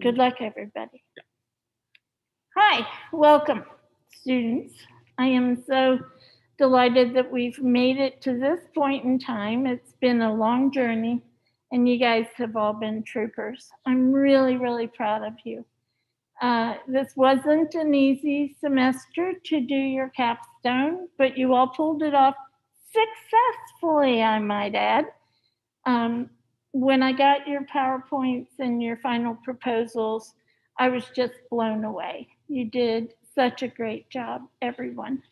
Good luck, everybody. Hi, welcome, students. I am so delighted that we've made it to this point in time. It's been a long journey, and you guys have all been troopers. I'm really, really proud of you. This wasn't an easy semester to do your capstone, but you all pulled it off successfully, I might add. When I got your PowerPoints and your final proposals, I was just blown away. You did such a great job, everyone.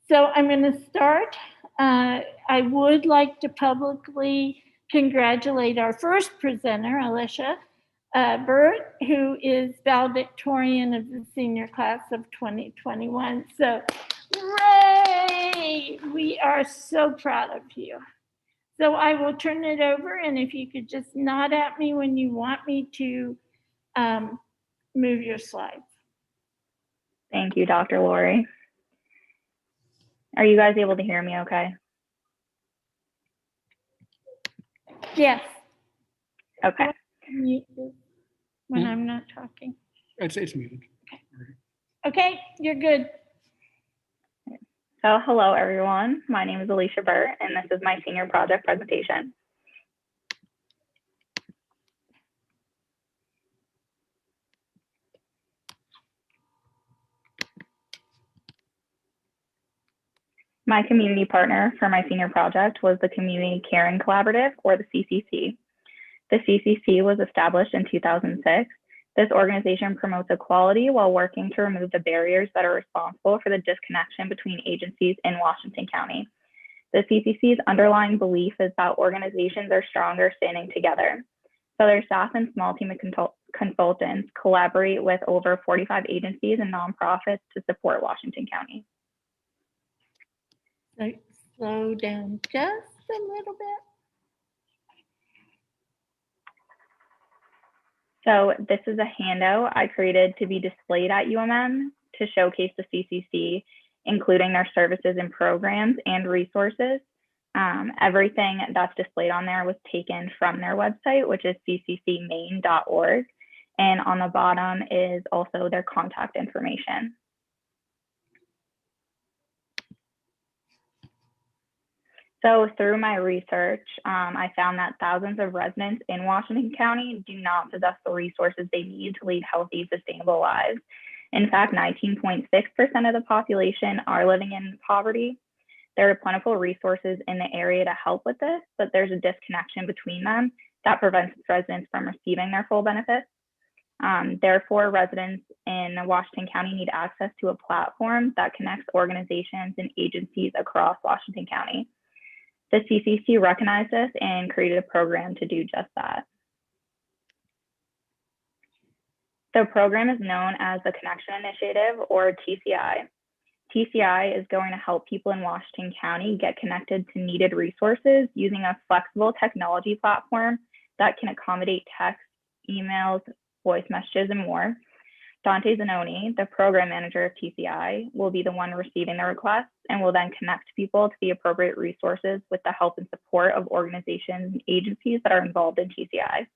So I'm going to start. I would like to publicly congratulate our first presenter, Alicia Burt, who is valedictorian of the senior class of 2021. So, hooray! We are so proud of you. So I will turn it over, and if you could just nod at me when you want me to move your slides. Thank you, Dr. Lori. Are you guys able to hear me okay? Yes. Okay. Mute this when I'm not talking. It's muted. Okay, you're good. So hello, everyone. My name is Alicia Burt, and this is my senior project presentation. My community partner for my senior project was the Community Caring Collaborative, or the CCC. The CCC was established in 2006. This organization promotes equality while working to remove the barriers that are responsible for the disconnection between agencies in Washington County. The CCC's underlying belief is that organizations are stronger standing together. So their staff and small team of consultants collaborate with over 45 agencies and nonprofits to support Washington County. So slow down just a little bit. So this is a handout I created to be displayed at UMM to showcase the CCC, including their services and programs and resources. Everything that's displayed on there was taken from their website, which is cccmaine.org. And on the bottom is also their contact information. So through my research, I found that thousands of residents in Washington County do not possess the resources they need to lead healthy, sustainable lives. In fact, 19.6% of the population are living in poverty. There are plentiful resources in the area to help with this, but there's a disconnection between them that prevents residents from receiving their full benefits. Therefore, residents in Washington County need access to a platform that connects organizations and agencies across Washington County. The CCC recognized this and created a program to do just that. The program is known as the Connection Initiative, or TCI. TCI is going to help people in Washington County get connected to needed resources using a flexible technology platform that can accommodate text, emails, voice messages, and more. Dante Zanoni, the program manager of TCI, will be the one receiving the requests and will then connect people to the appropriate resources with the help and support of organizations and agencies that are involved in TCI.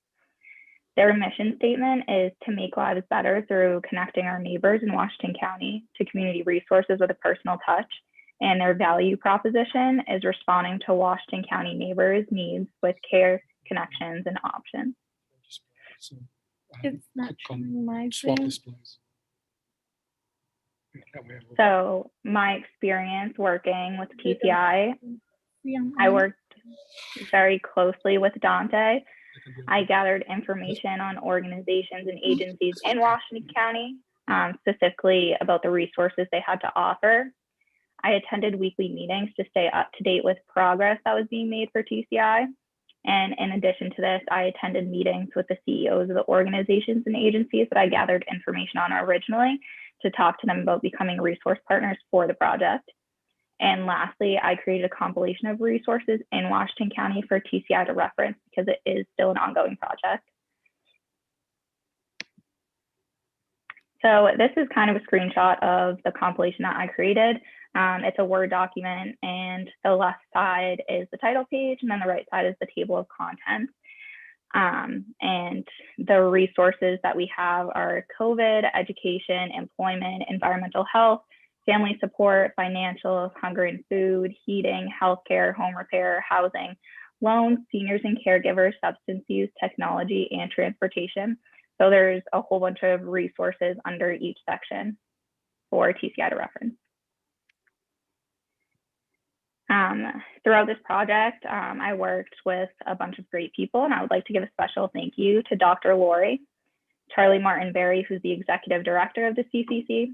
Their mission statement is to make lives better through connecting our neighbors in Washington County to community resources with a personal touch. And their value proposition is responding to Washington County neighbors' needs with care, connections, and options. It's not showing my swap Zoom. displays. So my experience working with TCI, I worked very closely with Dante. I gathered information on organizations and agencies in Washington County, specifically about the resources they had to offer. I attended weekly meetings to stay up to date with progress that was being made for TCI. And in addition to this, I attended meetings with the CEOs of the organizations and agencies that I gathered information on originally to talk to them about becoming resource partners for the project. And lastly, I created a compilation of resources in Washington County for TCI to reference because it is still an ongoing project. So this is kind of a screenshot of the compilation that I created. It's a Word document, and the left side is the title page, and then the right side is the table of contents. And the resources that we have are COVID, education, employment, environmental health, family support, financial, hunger and food, heating, healthcare, home repair, housing, loans, seniors and caregivers, substance use, technology, and transportation. So there's a whole bunch of resources under each section for TCI to reference. Throughout this project, I worked with a bunch of great people, and I would like to give a special thank you to Dr. Lori, Charlie Martin Berry, who's the executive director of the CCC,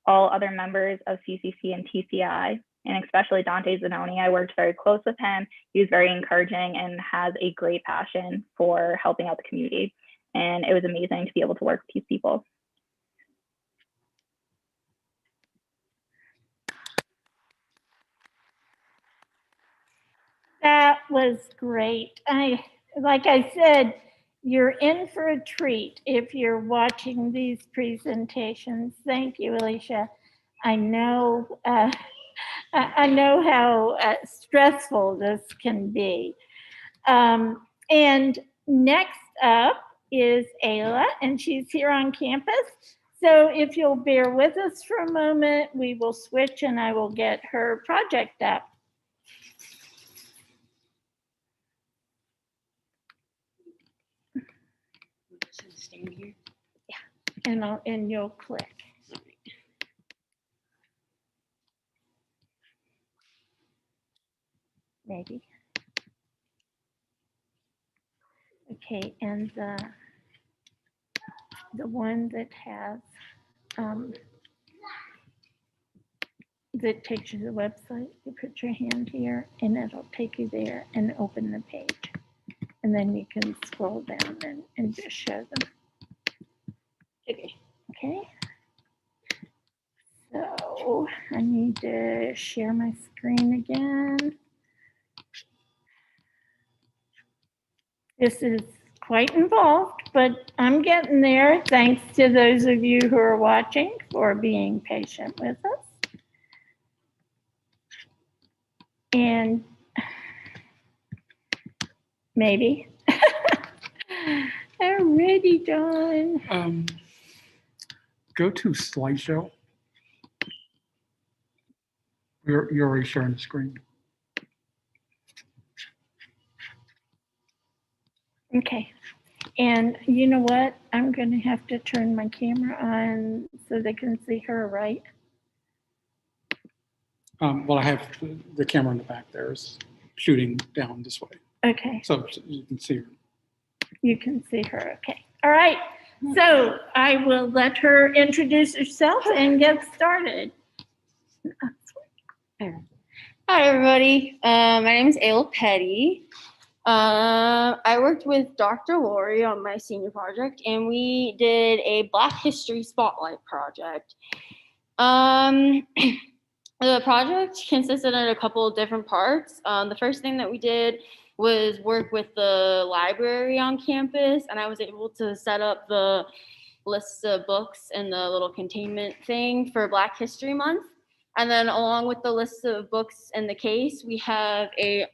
all other members of CCC and TCI, and especially Dante Zanoni. I worked very close with him. He was very encouraging and has a great passion for helping out the community. And it was amazing to be able to work with these people. That was great. Like I said, you're in for a treat if you're watching these presentations. Thank you, Alicia. I know how stressful this can be. And next up is Ayla, and she's here on campus. So if you'll bear with us for a moment, we will switch and I will get her project up. Stand here. Yeah, and you'll click. Maybe. Okay, and the one that has that takes you to the website, you put your hand here and it'll take you there and open the page. And then you can scroll down and just show them. Okay. Okay. So I need to share my screen again. This is quite involved, but I'm getting there. Thanks to those of you who are watching for being patient with us. And maybe. Already done. Go to slideshow. You're already sharing the screen. Okay. And you know what? I'm going to have to turn my camera on so they can see her, right? Well, I have the camera in the back there is shooting down this way. Okay. So you can see her. You can see her. Okay. All right. So I will let her introduce herself and get started. Hi, everybody. My name is Ayla Petty. I worked with Dr. Lori on my senior project, and we did a Black History Spotlight project. The project consisted of a couple of different parts. The first thing that we did was work with the library on campus, and I was able to set up the list of books and the little containment thing for Black History Month. And then along with the list of books and the case, we have a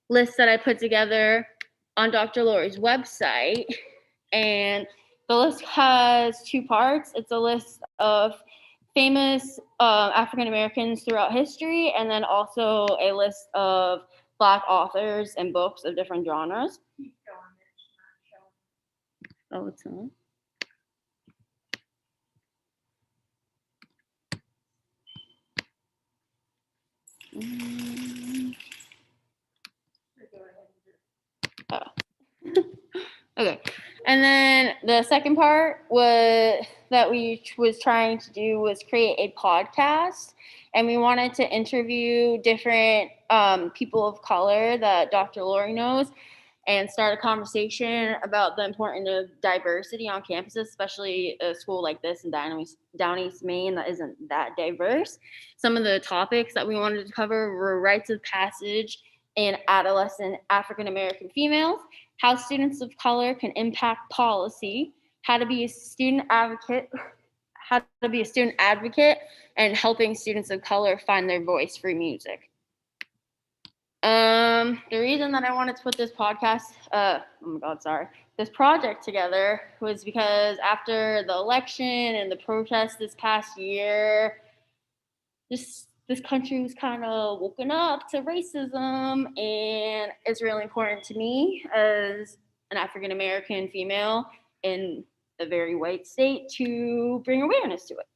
list that I put together on Dr. Lori's website. And the list has two parts. It's a list of famous African Americans throughout history, and then also a list of Black authors and books of different genres. Oh, it's not. Oh. Okay. And then the second part was that we was trying to do was create a podcast, and we wanted to interview different people of color that Dr. Lori knows and start a conversation about the importance of diversity on campus, especially a school like this in Down East Maine that isn't that diverse. Some of the topics that we wanted to cover were rites of passage in adolescent African American females, how students of color can impact policy, how to be a student advocate, and helping students of color find their voice through music. The reason that I wanted to put this this project together was because after the election and the protests this past year, this country was kind of woken up to racism, and it's really important to me as an African American female in a very white state to bring awareness to it.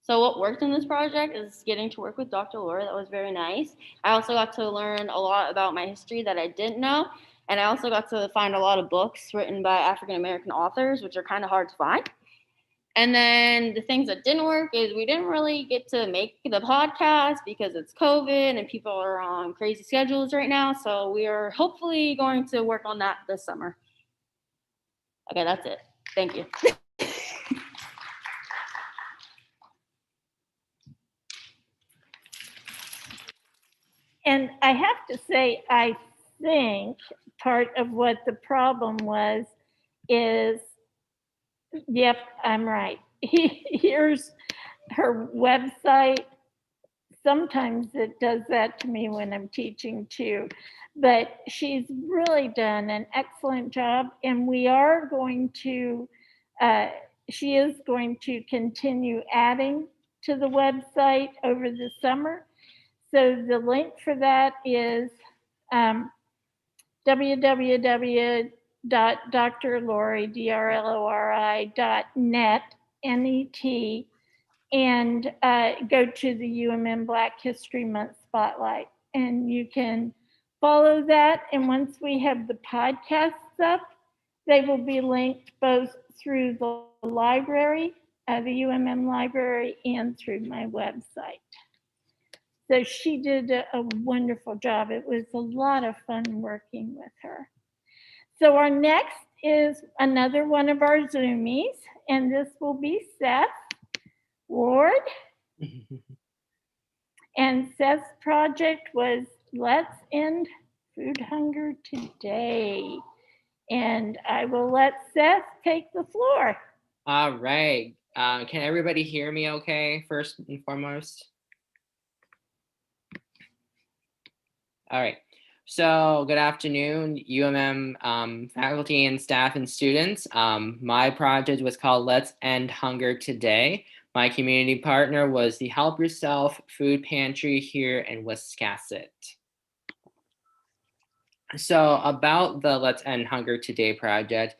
So what worked in this project is getting to work with Dr. Laura. That was very nice. I also got to learn a lot about my history that I didn't know. And I also got to find a lot of books written by African American authors, which are kind of hard to find. And then the things that didn't work is we didn't really get to make the podcast because it's COVID and people are on crazy schedules right now. So we are hopefully going to work on that this summer. Okay, that's it. Thank you. And I have to say, I think part of what the problem was is, yep, I'm right. Here's her website. Sometimes it does that to me when I'm teaching too, but she's really done an excellent job, and we are going to, she is going to continue adding to the website over the summer. So the link for that is www.drlori.net, N-E-T, and go to the UMM Black History Month Spotlight. And you can follow that. And once we have the podcasts up, they will be linked both through the library, the UMM library, and through my website. So she did a wonderful job. It was a lot of fun working with her. So our next is another one of our Zoomies, and this will be Seth Ward. And Seth's project was Let's End Food Hunger Today. And I will let Seth take the floor. All right. Can everybody hear me okay, first and foremost? All right. So good afternoon, UMM faculty and staff and students. My project was called Let's End Hunger Today. My community partner was the Help Yourself Food Pantry here in Wiscasset. So about the Let's End Hunger Today project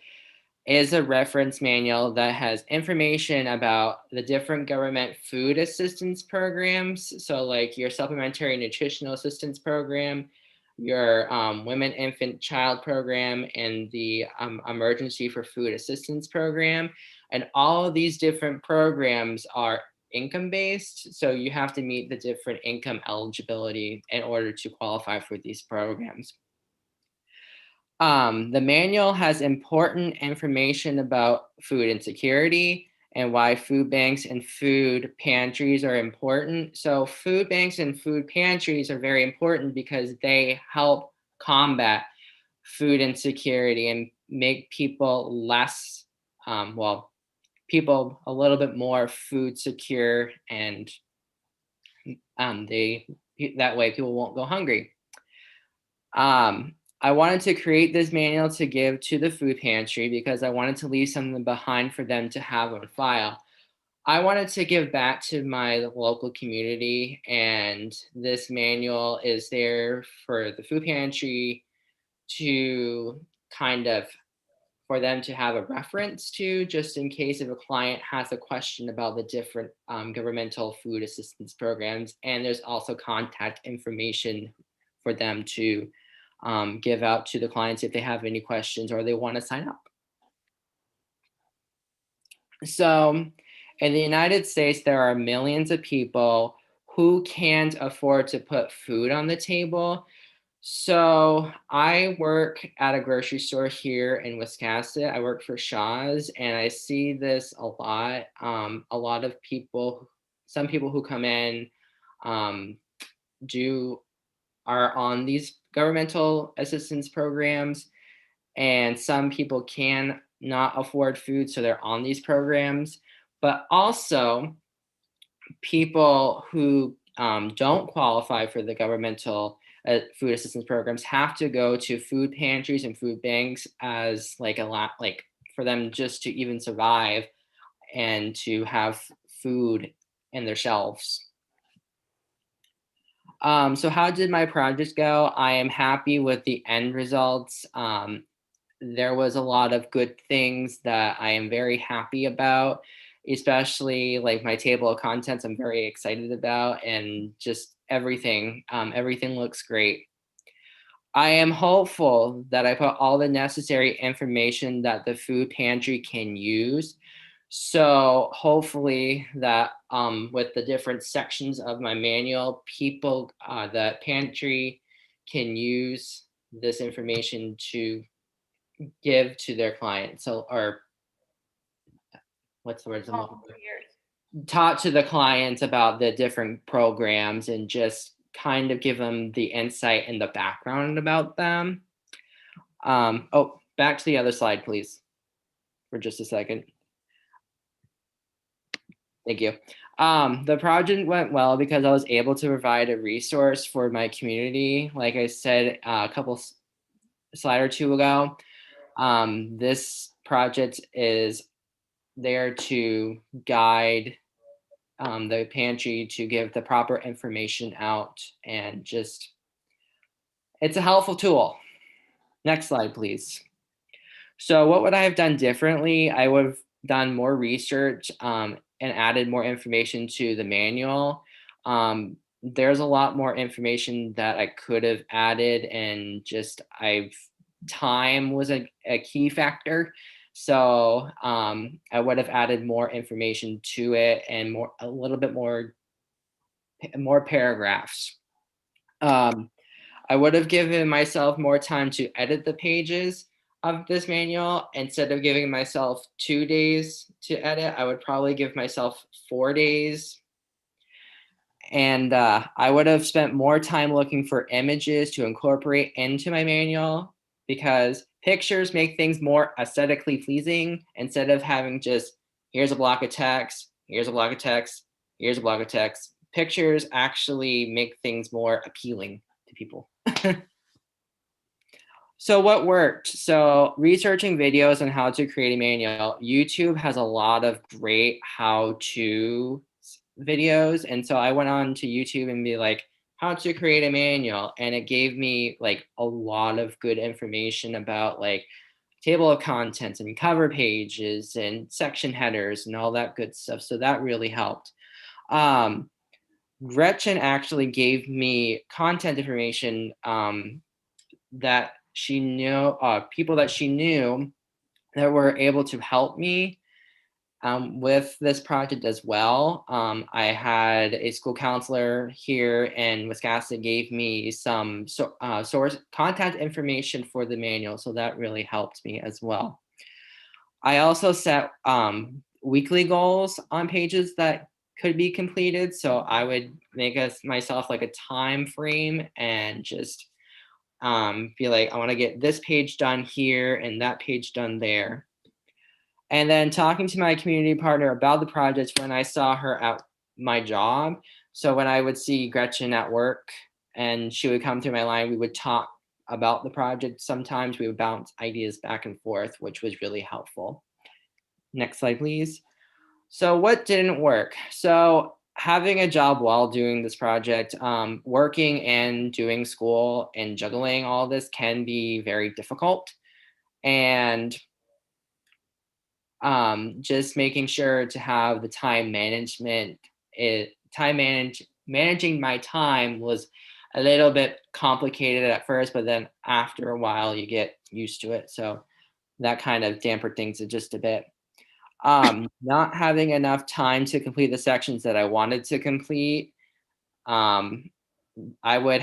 is a reference manual that has information about the different government food assistance programs. So like your supplementary nutritional assistance program, your women, infant, child program, and the emergency for food assistance program. And all of these different programs are income-based. So you have to meet the different income eligibility in order to qualify for these programs. The manual has important information about food insecurity and why food banks and food pantries are important. So food banks and food pantries are very important because they help combat food insecurity and make people less, people a little bit more food secure, and that way people won't go hungry. I wanted to create this manual to give to the food pantry because I wanted to leave something behind for them to have on file. I wanted to give back to my local community, and this manual is there for the food pantry to kind of, for them to have a reference to, just in case if a client has a question about the different governmental food assistance programs. And there's also contact information for them to give out to the clients if they have any questions or they want to sign up. So in the United States, there are millions of people who can't afford to put food on the table. So I work at a grocery store here in Wiscasset. I work for Shaw's, and I see this a lot. A lot of people, some people who come in are on these governmental assistance programs, and some people can not afford food, so they're on these programs. But also people who don't qualify for the governmental food assistance programs have to go to food pantries and food banks as like a lot, like for them just to even survive and to have food in their shelves. So how did my project go? I am happy with the end results. There was a lot of good things that I am very happy about, especially like my table of contents I'm very excited about, and just everything. Everything looks great. I am hopeful that I put all the necessary information that the food pantry can use. So hopefully that with the different sections of my manual, people, the pantry can use this information to give to their clients. So, or what's the word I'm looking for? Talk to the clients about the different programs and just kind of give them the insight and the background about them. Oh, back to the other slide, please, for just a second. Thank you. The project went well because I was able to provide a resource for my community. Like I said a couple slide or two ago, this project is there to guide the pantry to give the proper information out, and just, it's a helpful tool. Next slide, please. So what would I have done differently? I would have done more research and added more information to the manual. There's a lot more information that I could have added, and just time was a key factor. So I would have added more information to it and a little bit more paragraphs. I would have given myself more time to edit the pages of this manual. Instead of giving myself 2 days to edit, I would probably give myself 4 days. And I would have spent more time looking for images to incorporate into my manual, because pictures make things more aesthetically pleasing instead of having just, here's a block of text, here's a block of text, here's a block of text. Pictures actually make things more appealing to people. So what worked? So researching videos on how to create a manual. YouTube has a lot of great how-to videos. And so I went on to YouTube and be like, how to create a manual. And it gave me like a lot of good information about like table of contents and cover pages and section headers and all that good stuff. So that really helped. Gretchen actually gave me content information that she knew, people that she knew that were able to help me with this project as well. I had a school counselor here in Wisconsin gave me some source contact information for the manual, so that really helped me as well. I also set weekly goals on pages that could be completed, so I would make myself like a time frame and just be like, I want to get this page done here and that page done there. And then talking to my community partner about the project when I saw her at my job. So when I would see Gretchen at work and she would come through my line, we would talk about the project. Sometimes we would bounce ideas back and forth, which was really helpful. Next slide, please. So what didn't work? So having a job while doing this project, working and doing school and juggling all this can be very difficult. And just making sure to have the time management, managing my time was a little bit complicated at first, but then after a while you get used to it. So that kind of dampened things just a bit. Not having enough time to complete the sections that I wanted to complete. I would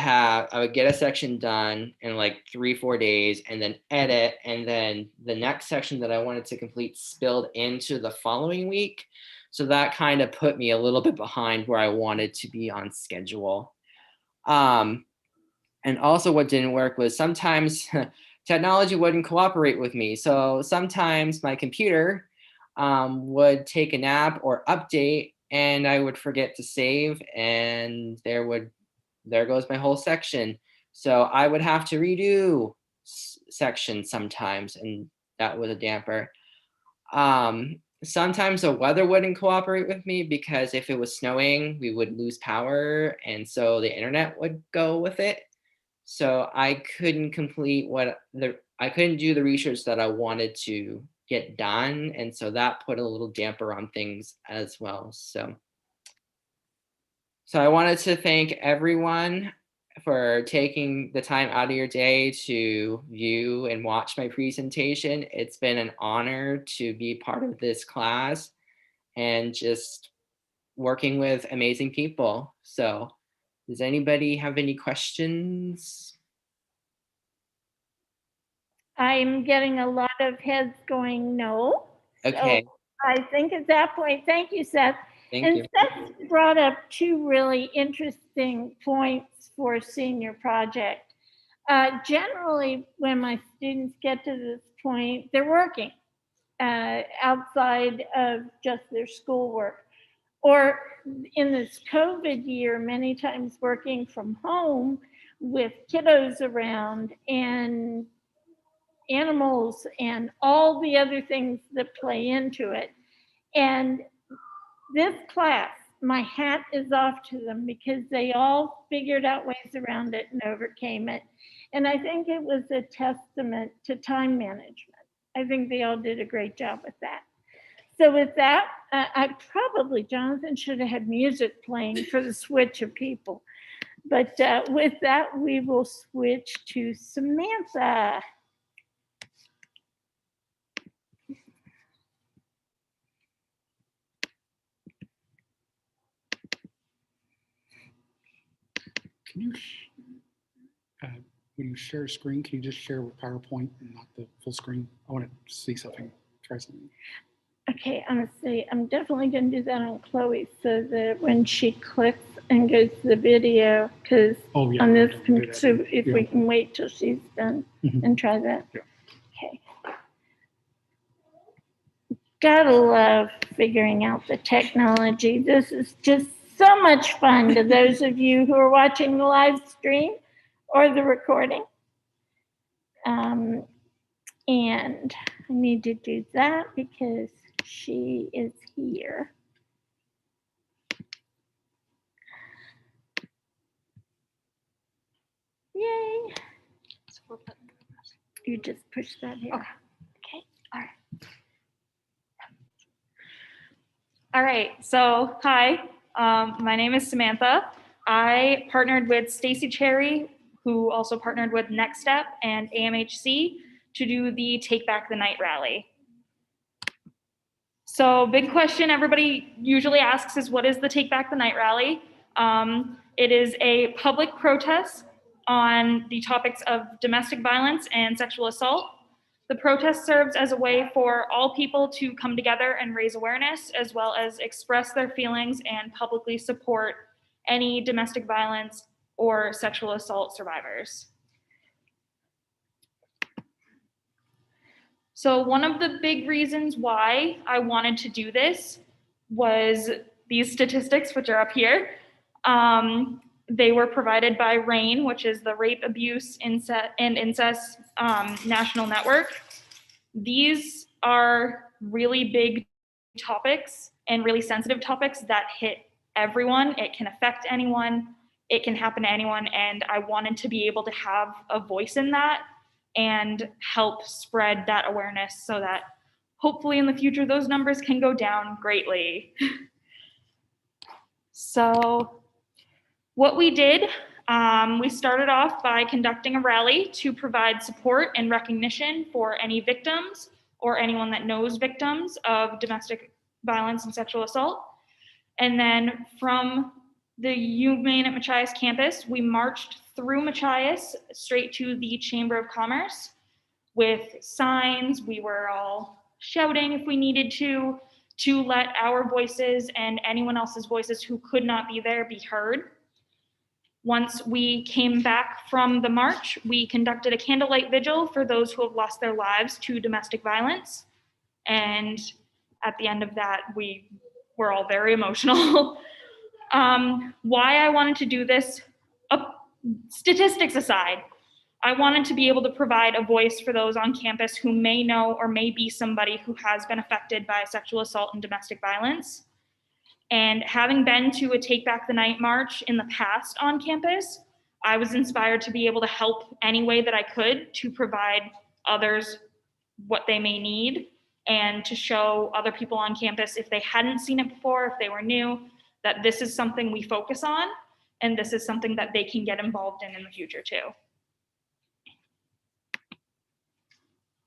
get a section done in like 3-4 days and then edit. And then the next section that I wanted to complete spilled into the following week. So that kind of put me a little bit behind where I wanted to be on schedule. And also what didn't work was sometimes technology wouldn't cooperate with me. So sometimes my computer would take a nap or update and I would forget to save, and there goes my whole section. So I would have to redo sections sometimes, and that was a damper. Sometimes the weather wouldn't cooperate with me, because if it was snowing, we would lose power, and so the internet would go with it. So I couldn't I couldn't do the research that I wanted to get done, and so that put a little damper on things as well. So I wanted to thank everyone for taking the time out of your day to view and watch my presentation. It's been an honor to be part of this class and just working with amazing people. So does anybody have any questions? I'm getting a lot of heads going no. Okay, So I think at that point, thank you, Seth. thank And you. Seth brought up two really interesting points for senior project. Generally, when my students get to this point, they're working outside of just their schoolwork. Or in this COVID year, many times working from home with kiddos around and animals and all the other things that play into it. And this class, my hat is off to them, because they all figured out ways around it and overcame it. And I think it was a testament to time management. I think they all did a great job with that. So with that, I probably, Jonathan, should have had music playing for the switch of people. But with that, we will switch to Samantha. Can you, when you share a screen, can you just share with PowerPoint and not the full screen? I want to see something, try something. Okay, honestly, I'm definitely going to do that on Chloe, so that when she clicks and goes to the video, because Oh, yeah. on this, do that. so if we Yeah. can wait till she's done Mhm. and try that. Yeah. Okay. Gotta love figuring out the technology. This is just so much fun to those of you who are watching the live stream or the recording. And I need to do that because she is here. Yay. You just push that here. Okay. All right. All right, so hi, my name is Samantha. I partnered with Stacy Cherry, who also partnered with Next Step and AMHC to do the Take Back the Night rally. So big question everybody usually asks is, what is the Take Back the Night rally? It is a public protest on the topics of domestic violence and sexual assault. The protest serves as a way for all people to come together and raise awareness, as well as express their feelings and publicly support any domestic violence or sexual assault survivors. So one of the big reasons why I wanted to do this was these statistics, which are up here. They were provided by RAIN, which is the Rape, Abuse, and Incest National Network. These are really big topics and really sensitive topics that hit everyone. It can affect anyone. It can happen to anyone. And I wanted to be able to have a voice in that and help spread that awareness so that hopefully in the future those numbers can go down greatly. So what we did, we started off by conducting a rally to provide support and recognition for any victims or anyone that knows victims of domestic violence and sexual assault. And then from the UMaine at Machias campus, we marched through Machias straight to the Chamber of Commerce with signs. We were all shouting if we needed to let our voices and anyone else's voices who could not be there be heard. Once we came back from the march, we conducted a candlelight vigil for those who have lost their lives to domestic violence. And at the end of that, we we're all very emotional. Why I wanted to do this, statistics aside, I wanted to be able to provide a voice for those on campus who may know or may be somebody who has been affected by sexual assault and domestic violence. And having been to a Take Back the Night march in the past on campus, I was inspired to be able to help any way that I could to provide others what they may need and to show other people on campus, if they hadn't seen it before, if they were new, that this is something we focus on and this is something that they can get involved in the future too.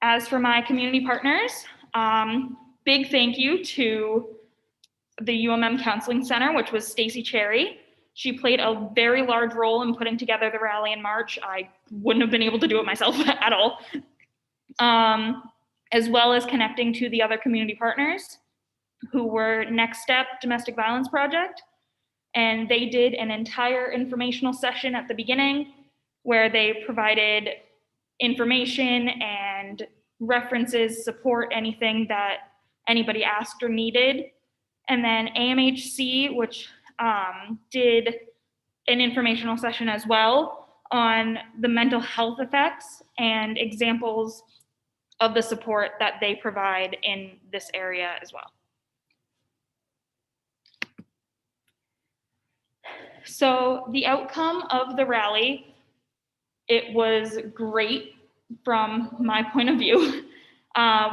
As for my community partners, big thank you to the UMM Counseling Center, which was Stacy Cherry. She played a very large role in putting together the rally and march. I wouldn't have been able to do it myself at all. As well as connecting to the other community partners who were Next Step Domestic Violence Project. And they did an entire informational session at the beginning where they provided information and references, support, anything that anybody asked or needed. And then AMHC, which did an informational session as well on the mental health effects and examples of the support that they provide in this area as well. So the outcome of the rally, it was great from my point of view.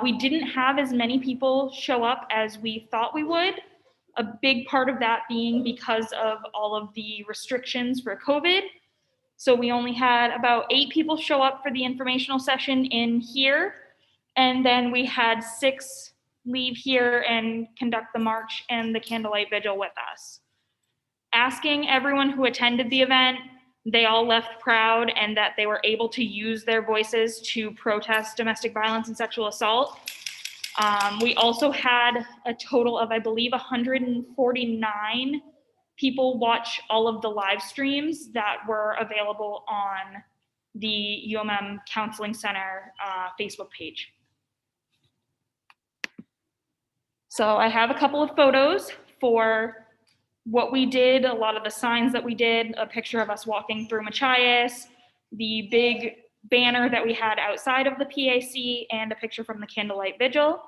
We didn't have as many people show up as we thought we would. A big part of that being because of all of the restrictions for COVID. So we only had about 8 people show up for the informational session in here. And then we had 6 leave here and conduct the march and the candlelight vigil with us. Asking everyone who attended the event, they all left proud and that they were able to use their voices to protest domestic violence and sexual assault. We also had a total of, I believe, 149 people watch all of the live streams that were available on the UMM Counseling Center Facebook page. So I have a couple of photos for what we did, a lot of the signs that we did, a picture of us walking through Machias, the big banner that we had outside of the PAC, and a picture from the candlelight vigil.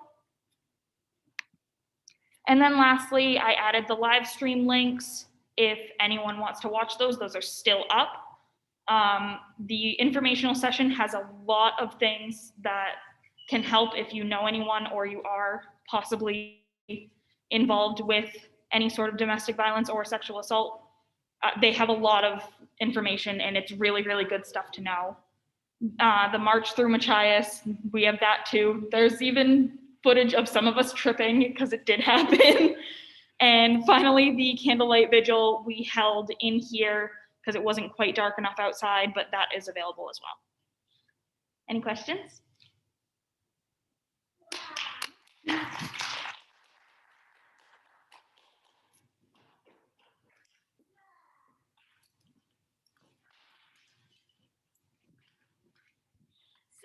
And then lastly, I added the live stream links. If anyone wants to watch those are still up. The informational session has a lot of things that can help if you know anyone or you are possibly involved with any sort of domestic violence or sexual assault. They have a lot of information and it's really, really good stuff to know. The march through Machias, we have that too. There's even footage of some of us tripping because it did happen. And finally, the candlelight vigil we held in here because it wasn't quite dark enough outside, but that is available as well. Any questions?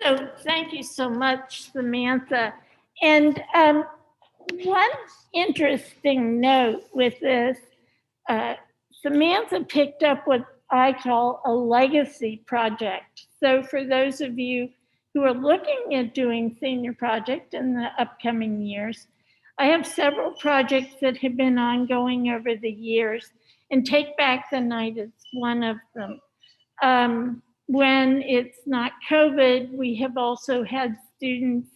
So thank you so much, Samantha. And one interesting note with this, Samantha picked up what I call a legacy project. So for those of you who are looking at doing senior project in the upcoming years, I have several projects that have been ongoing over the years, and Take Back the Night is one of them. When it's not COVID, we have also had students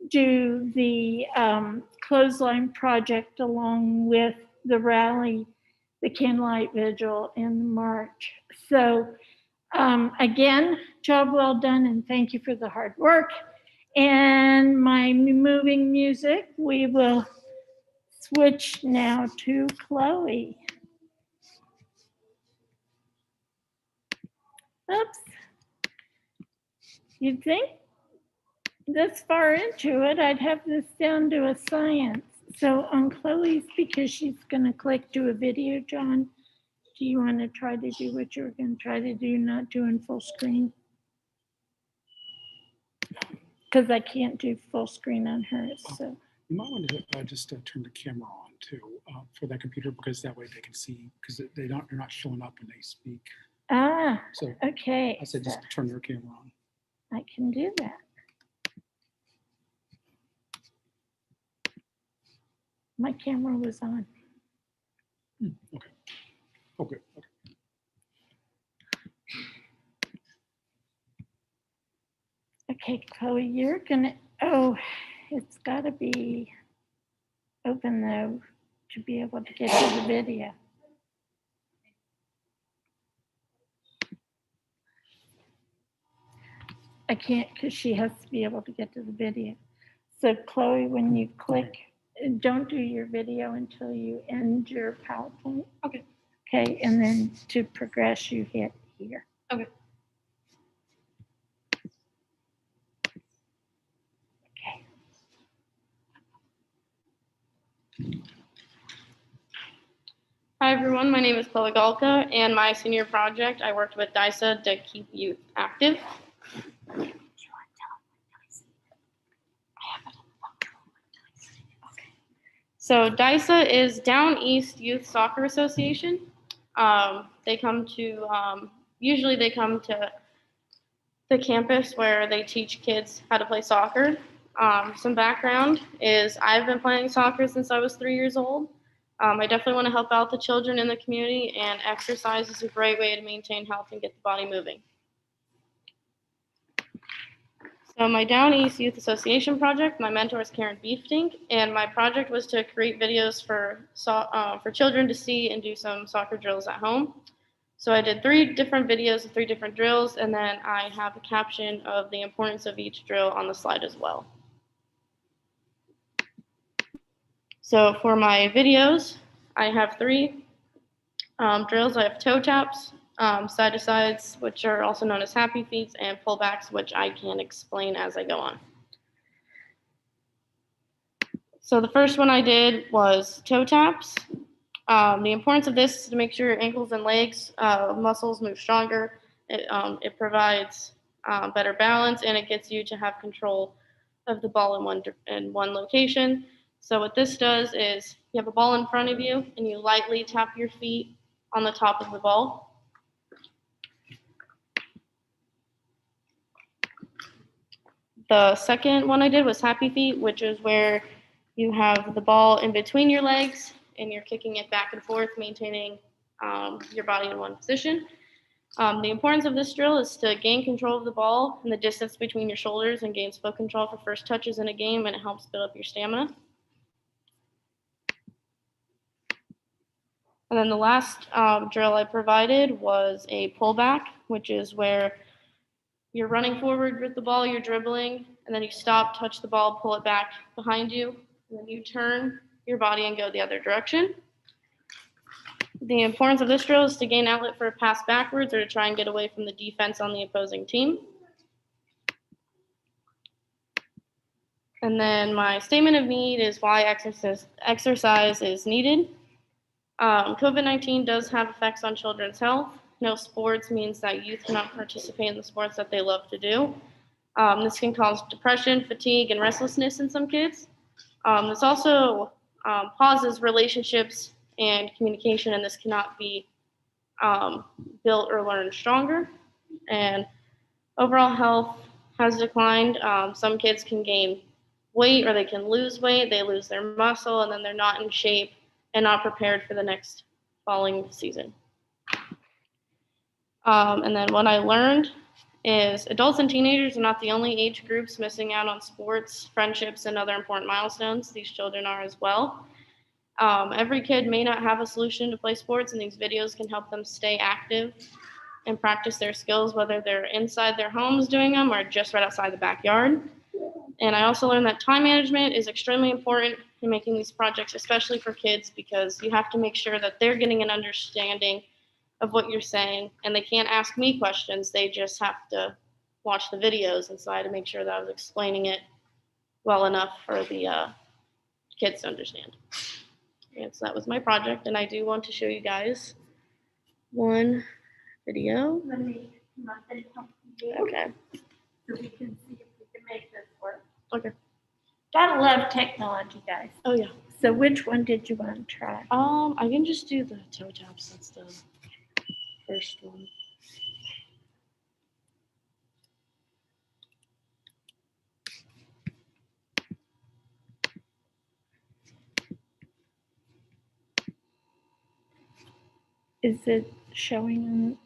do the clothesline project along with the rally, the candlelight vigil, and the march. So again, job well done, and thank you for the hard work. And my moving music, we will switch now to Chloe. Oops. You'd think this far into it, I'd have this down to a science. So on Chloe's, because she's gonna click do a video, John, do you wanna try to do what you were gonna try to do, not doing full screen? Because I can't do full screen on hers, so. You might want to just turn the camera on too. for that computer, because that way they can see, because they're not showing up when they speak. Ah, So okay. I said just turn their camera on. I can do that. My camera was on. Okay. Okay. Okay, Chloe, you're gonna, oh, it's gotta be open though to be able to get to the video. I can't because she has to be able to get to the video. So Chloe, when you click, don't do your video until you end your PowerPoint. Okay. Okay, and then to progress, you hit here. Okay. Okay. Hi everyone, my name is Chloe Galka, and my senior project, I worked with DISA to keep youth active. So DISA is Down East Youth Soccer Association. They come to, usually they come to the campus where they teach kids how to play soccer. Some background is I've been playing soccer since I was 3 years old. I definitely want to help out the children in the community, and exercise is a great way to maintain health and get the body moving. So my Down East Youth Association project, my mentor is Karen Beefdink, and my project was to create videos for children to see and do some soccer drills at home. So I did 3 different videos of 3 different drills, and then I have a caption of the importance of each drill on the slide as well. So for my videos, I have 3 drills. I have toe taps, side to sides, which are also known as happy feet, and pullbacks, which I can explain as I go on. So the first one I did was toe taps. The importance of this is to make sure your ankles and legs muscles move stronger. It provides better balance, and it gets you to have control of the ball in one location. So what this does is you have a ball in front of you, and you lightly tap your feet on the top of the ball. The second one I did was happy feet, which is where you have the ball in between your legs and you're kicking it back and forth, maintaining your body in one position. The importance of this drill is to gain control of the ball and the distance between your shoulders, and gain foot control for first touches in a game, and it helps build up your stamina. And then the last drill I provided was a pullback, which is where you're running forward with the ball, you're dribbling, and then you stop, touch the ball, pull it back behind you, and then you turn your body and go the other direction. The importance of this drill is to gain outlet for a pass backwards or to try and get away from the defense on the opposing team. And then my statement of need is why exercise is needed. COVID-19 does have effects on children's health. No sports means that youth cannot participate in the sports that they love to do. This can cause depression, fatigue, and restlessness in some kids. This also pauses relationships and communication, and this cannot be built or learned stronger. And overall health has declined. Some kids can gain weight or they can lose weight. They lose their muscle, and then they're not in shape and not prepared for the next following season. And then what I learned is adults and teenagers are not the only age groups missing out on sports, friendships, and other important milestones. These children are as well. Every kid may not have a solution to play sports, and these videos can help them stay active and practice their skills, whether they're inside their homes doing them or just right outside the backyard. And I also learned that time management is extremely important in making these projects, especially for kids, because you have to make sure that they're getting an understanding of what you're saying, and they can't ask me questions. They just have to watch the videos, and so I had to make sure that I was explaining it well enough for the kids to understand. And so that was my project, and I do want to show you guys one video. Let me come up and help you. Okay. So we can see if we can make this work. Okay. Gotta love technology, guys. Oh yeah. So which one did you want to try? I can just do the toe taps. That's the first one. Is it showing?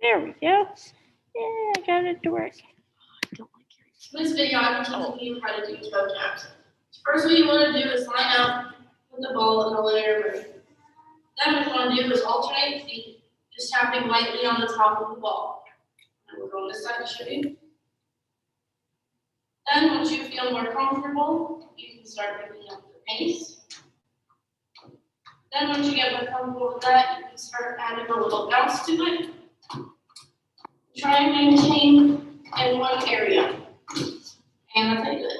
There we go. Yeah, I got it to work. I don't like hearing. In this video, I'm teaching you how to do toe taps. First, what you want to do is line up with the ball in a linear motion. Then what you want to do is alternate feet, just tapping lightly on the top of the ball. And we'll go on this side to show you. Then, once you feel more comfortable, you can start picking up the pace. Then, once you get more comfortable with that, you can start adding a little bounce to it. Try and maintain in one area. And that's how you do it.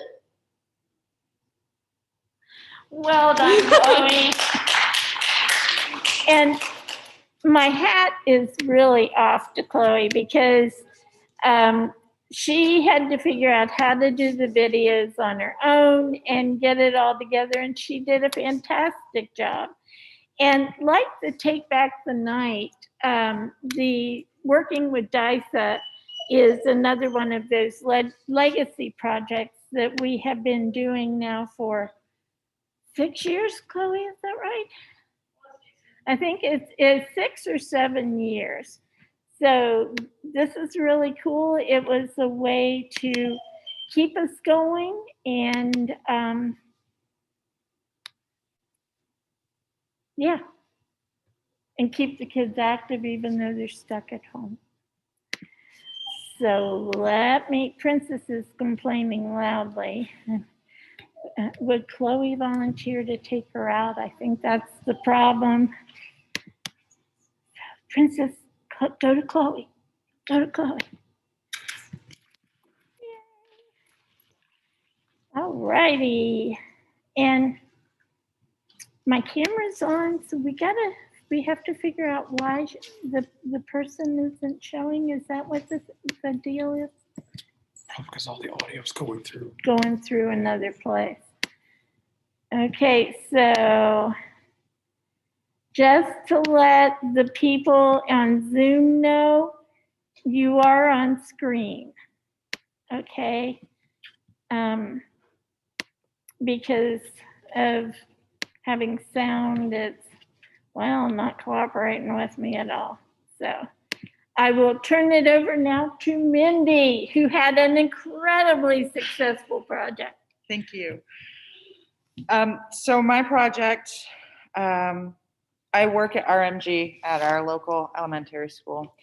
Well done, Chloe. And my hat is really off to Chloe because she had to figure out how to do the videos on her own and get it all together, and she did a fantastic job. And like the Take Back the Night, the working with DISA is another one of those legacy projects that we have been doing now for 6 years, Chloe, is that right? I think it's 6 or 7 years. So this is really cool. It was a way to keep us going and yeah, and keep the kids active even though they're stuck at home. So Princess is complaining loudly. Would Chloe volunteer to take her out? I think that's the problem. Princess, go to Chloe. Go to Chloe. All righty. And my camera's on, so we have to figure out why the person isn't showing. Is that what the deal is? Probably because all the audio's going through. Going through another place. Okay, so just to let the people on Zoom know, you are on screen, okay? Because of having sound, it's, well, not cooperating with me at all. So I will turn it over now to Mindy, who had an incredibly successful project. Thank you. So my project, I work at RMG at our local elementary school,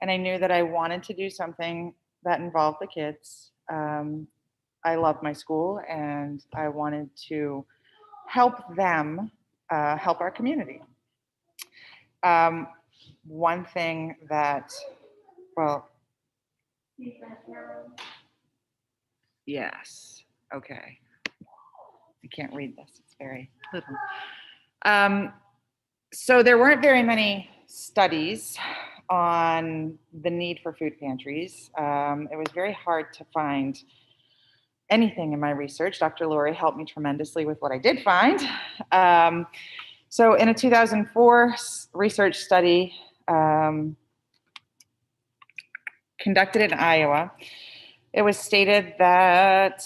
and I knew that I wanted to do something that involved the kids. I love my school, and I wanted to help them help our community. One thing that, well, yes, okay. I can't read this, it's very little. So there weren't very many studies on the need for food pantries. It was very hard to find anything in my research. Dr. Lori helped me tremendously with what I did find. So in a 2004 research study conducted in Iowa, it was stated that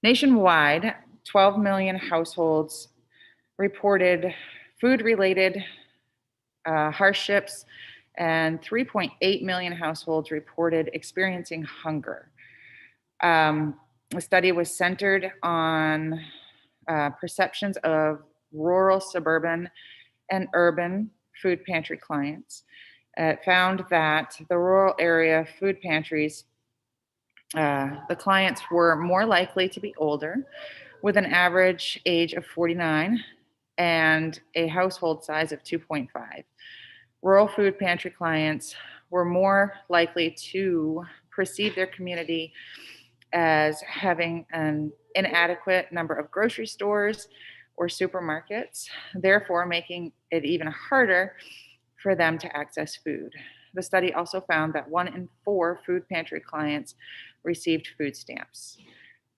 nationwide, 12 million households reported food-related hardships, and 3.8 million households reported experiencing hunger. The study was centered on perceptions of rural, suburban, and urban food pantry clients. It found that the rural area food pantries, the clients were more likely to be older, with an average age of 49 and a household size of 2.5. Rural food pantry clients were more likely to perceive their community as having an inadequate number of grocery stores, or supermarkets, therefore making it even harder for them to access food. The study also found that 1 in 4 food pantry clients received food stamps.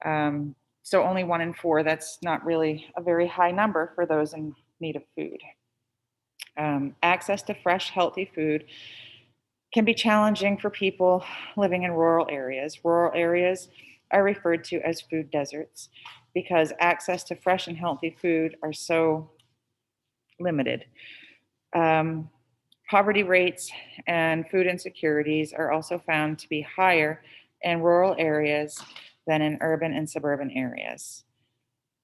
So only 1 in 4, that's not really a very high number for those in need of food. Access to fresh, healthy food can be challenging for people living in rural areas. Rural areas are referred to as food deserts because access to fresh and healthy food are so limited. Poverty rates and food insecurities are also found to be higher in rural areas than in urban and suburban areas.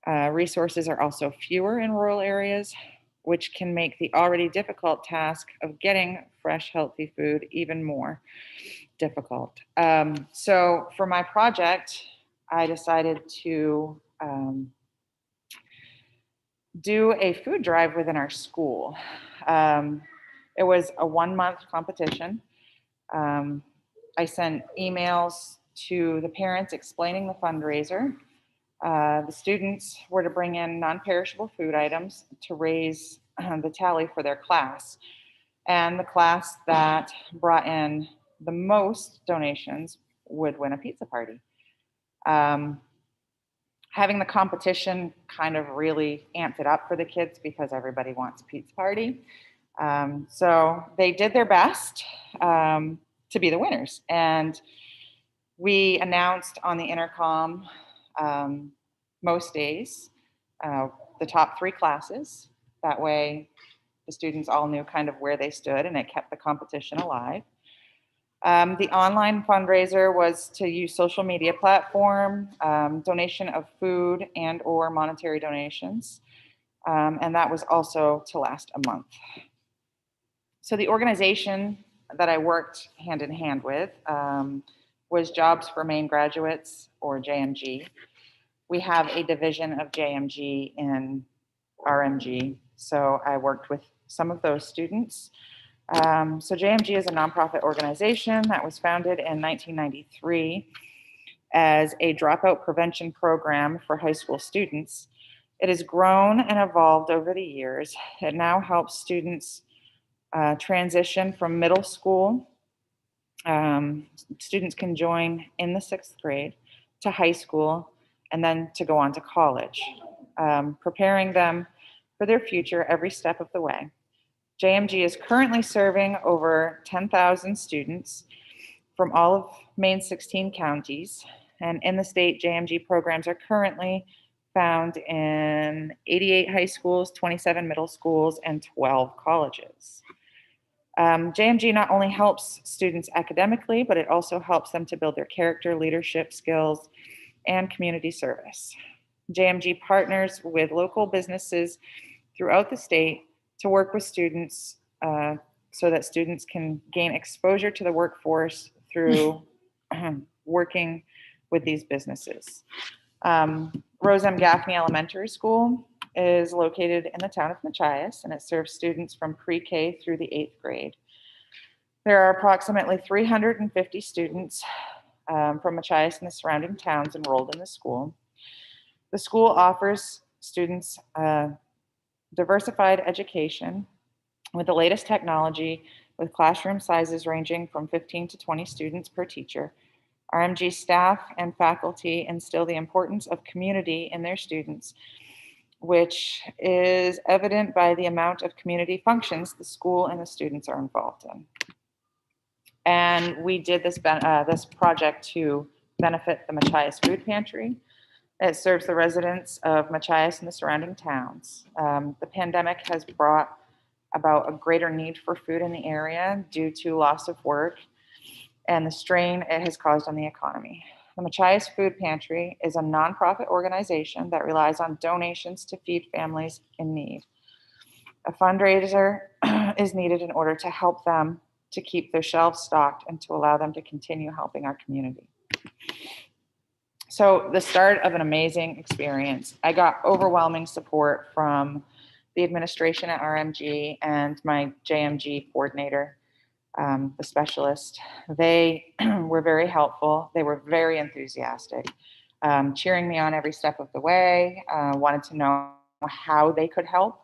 Resources are also fewer in rural areas, which can make the already difficult task of getting fresh, healthy food even more difficult. So for my project, I decided to do a food drive within our school. It was a 1-month competition. I sent emails to the parents explaining the fundraiser. The students were to bring in non-perishable food items to raise the tally for their class. And the class that brought in the most donations would win a pizza party. Having the competition kind of really amped it up for the kids because everybody wants a pizza party. So they did their best to be the winners. And we announced on the intercom most days the top 3 classes. That way the students all knew kind of where they stood, and it kept the competition alive. The online fundraiser was to use social media platform, donation of food and or monetary donations. And that was also to last a month. So the organization that I worked hand in hand with was Jobs for Maine Graduates, or JMG. We have a division of JMG in RMG, so I worked with some of those students. So JMG is a nonprofit organization that was founded in 1993 as a dropout prevention program for high school students. It has grown and evolved over the years. It now helps students transition from middle school. Students can join in the 6th grade to high school and then to go on to college, preparing them for their future every step of the way. JMG is currently serving over 10,000 students from all of Maine's 16 counties. And in the state, JMG programs are currently found in 88 high schools, 27 middle schools, and 12 colleges. JMG not only helps students academically, but it also helps them to build their character, leadership skills, and community service. JMG partners with local businesses throughout the state to work with students so that students can gain exposure to the workforce through working with these businesses. Rose M. Gaffney Elementary School is located in the town of Machias, and it serves students from pre-K through the 8th grade. There are approximately 350 students from Machias and the surrounding towns enrolled in the school. The school offers students diversified education with the latest technology, with classroom sizes ranging from 15 to 20 students per teacher. RMG staff and faculty instill the importance of community in their students, which is evident by the amount of community functions the school and the students are involved in. And we did this project to benefit the Machias Food Pantry. It serves the residents of Machias and the surrounding towns. The pandemic has brought about a greater need for food in the area due to loss of work and the strain it has caused on the economy. The Machias Food Pantry is a nonprofit organization that relies on donations to feed families in need. A fundraiser is needed in order to help them to keep their shelves stocked and to allow them to continue helping our community. So the start of an amazing experience. I got overwhelming support from the administration at RMG and my JMG coordinator, the specialist. They were very helpful. They were very enthusiastic, cheering me on every step of the way, wanted to know how they could help.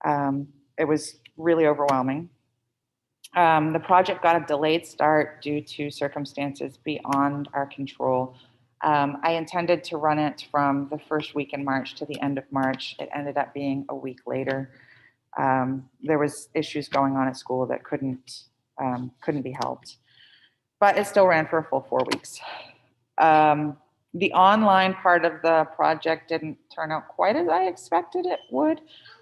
It was really overwhelming. The project got a delayed start due to circumstances beyond our control. I intended to run it from the first week in March to the end of March. It ended up being a week later. There was issues going on at school that couldn't be helped, but it still ran for a full 4 weeks. The online part of the project didn't turn out quite as I expected it would.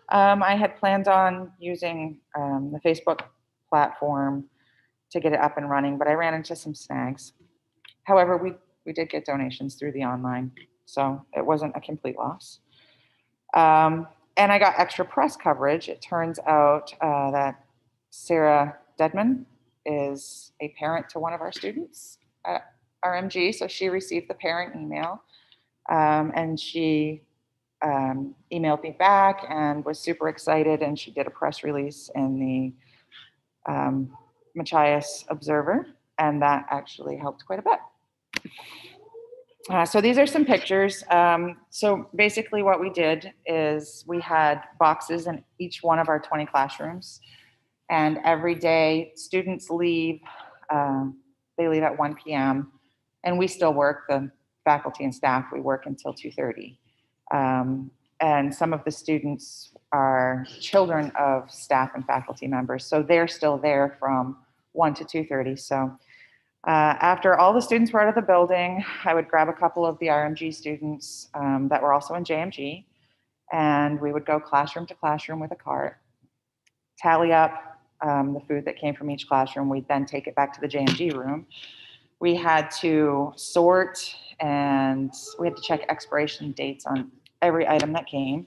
I had planned on using the Facebook platform to get it up and running, but I ran into some snags. However, we did get donations through the online, so it wasn't a complete loss. And I got extra press coverage. It turns out that Sarah Dedman is a parent to one of our students at RMG, so she received the parent email, and she emailed me back and was super excited, and she did a press release in the Machias Observer, and that actually helped quite a bit. So these are some pictures. So basically what we did is we had boxes in each one of our 20 classrooms, and every day students leave, they leave at 1 p.m. and we still work, the faculty and staff, we work until 2:30. And some of the students are children of staff and faculty members, so they're still there from 1 to 2:30. So after all the students were out of the building, I would grab a couple of the RMG students that were also in JMG, and we would go classroom to classroom with a cart, tally up the food that came from each classroom. We'd then take it back to the JMG room. We had to sort, and we had to check expiration dates on every item that came.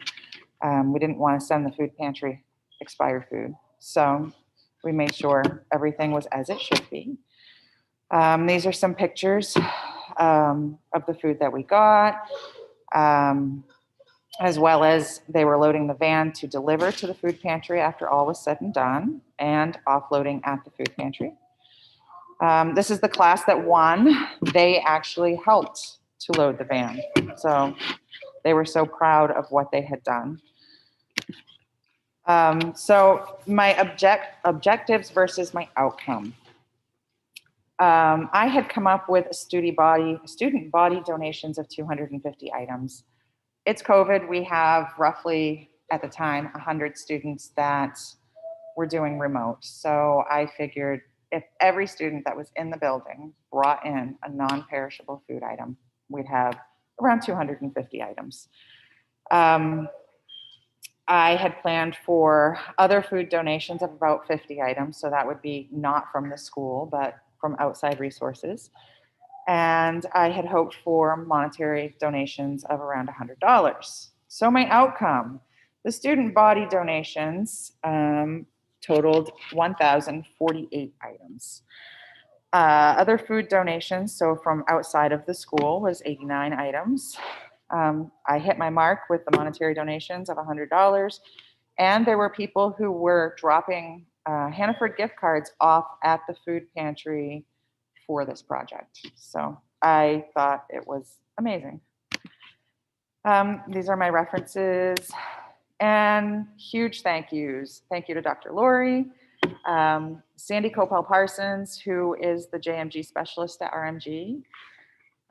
We didn't want to send the food pantry expired food, so we made sure everything was as it should be. These are some pictures of the food that we got, as well as they were loading the van to deliver to the food pantry after all was said and done, and offloading at the food pantry. This is the class that won. They actually helped to load the van, so they were so proud of what they had done. So my objectives versus my outcome. I had come up with student body donations of 250 items. It's COVID. We have roughly, at the time, 100 students that were doing remote. So I figured if every student that was in the building brought in a non-perishable food item, we'd have around 250 items. I had planned for other food donations of about 50 items. So that would be not from the school, but from outside resources. And I had hoped for monetary donations of around $100. So my outcome, the student body donations totaled 1,048 items. Other food donations, so from outside of the school, was 89 items. I hit my mark with the monetary donations of $100. And there were people who were dropping Hannaford gift cards off at the food pantry for this project. So I thought it was amazing. These are my references, and huge thank yous. Thank you to Dr. Laurie, Sandy Copel Parsons, who is the JMG specialist at RMG,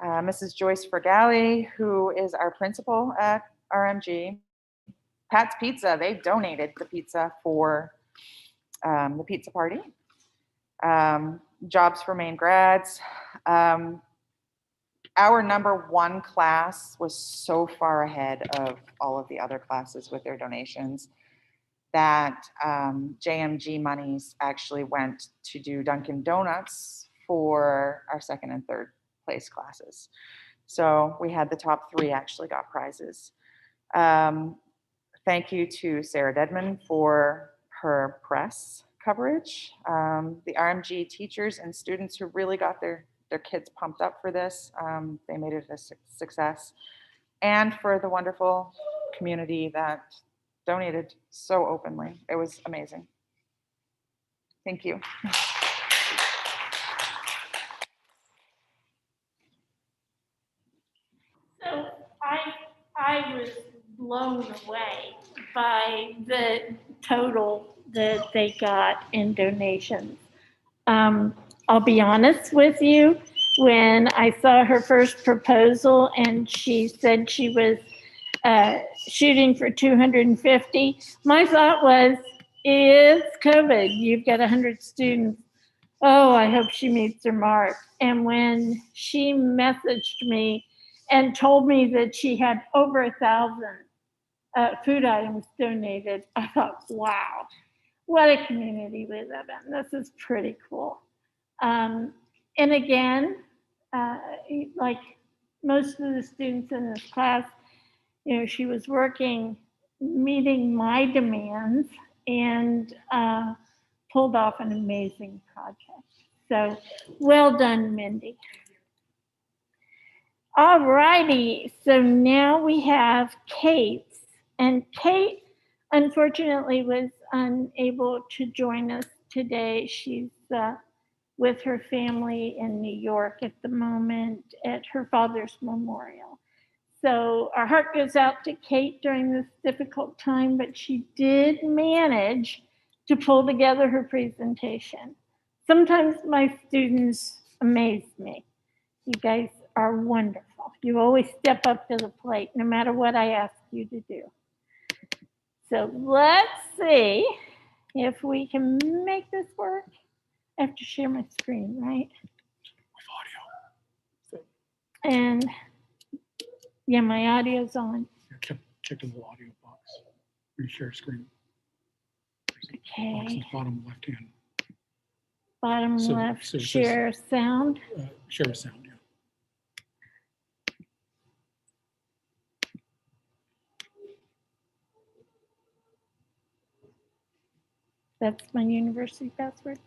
Mrs. Joyce Fergali, who is our principal at RMG, Pat's Pizza, they donated the pizza for the pizza party. Jobs for Maine grads. Our #1 class was so far ahead of all of the other classes with their donations that JMG monies actually went to do Dunkin' Donuts for our second and third place classes. So we had the top 3 actually got prizes. Thank you to Sarah Dedman for her press coverage. The RMG teachers and students who really got their kids pumped up for this. They made it a success. And for the wonderful community that donated so openly. It was amazing. Thank you. So I was blown away by the total that they got in donations. I'll be honest with you, when I saw her first proposal and she said she was shooting for 250, my thought was, it's COVID, you've got 100 students. Oh, I hope she meets her mark. And when she messaged me and told me that she had over 1,000 food items donated, I thought, wow, what a community we live in. This is pretty cool. And again, like most of the students in this class, she was working, meeting my demands, and pulled off an amazing project. So well done, Mindy. All righty, so now we have Kate. And Kate, unfortunately, was unable to join us today. She's with her family in New York at the moment at her father's memorial. So our heart goes out to Kate during this difficult time, but she did manage to pull together her presentation. Sometimes my students amaze me. You guys are wonderful. You always step up to the plate, no matter what I ask you to do. So let's see if we can make this work. I have to share my screen, right? With audio. And yeah, my audio's on. Yeah, check the little audio box. When you share screen. Box Okay. in the bottom left hand. Bottom So- left, so it says- share sound. Share a sound, yeah. That's my university password.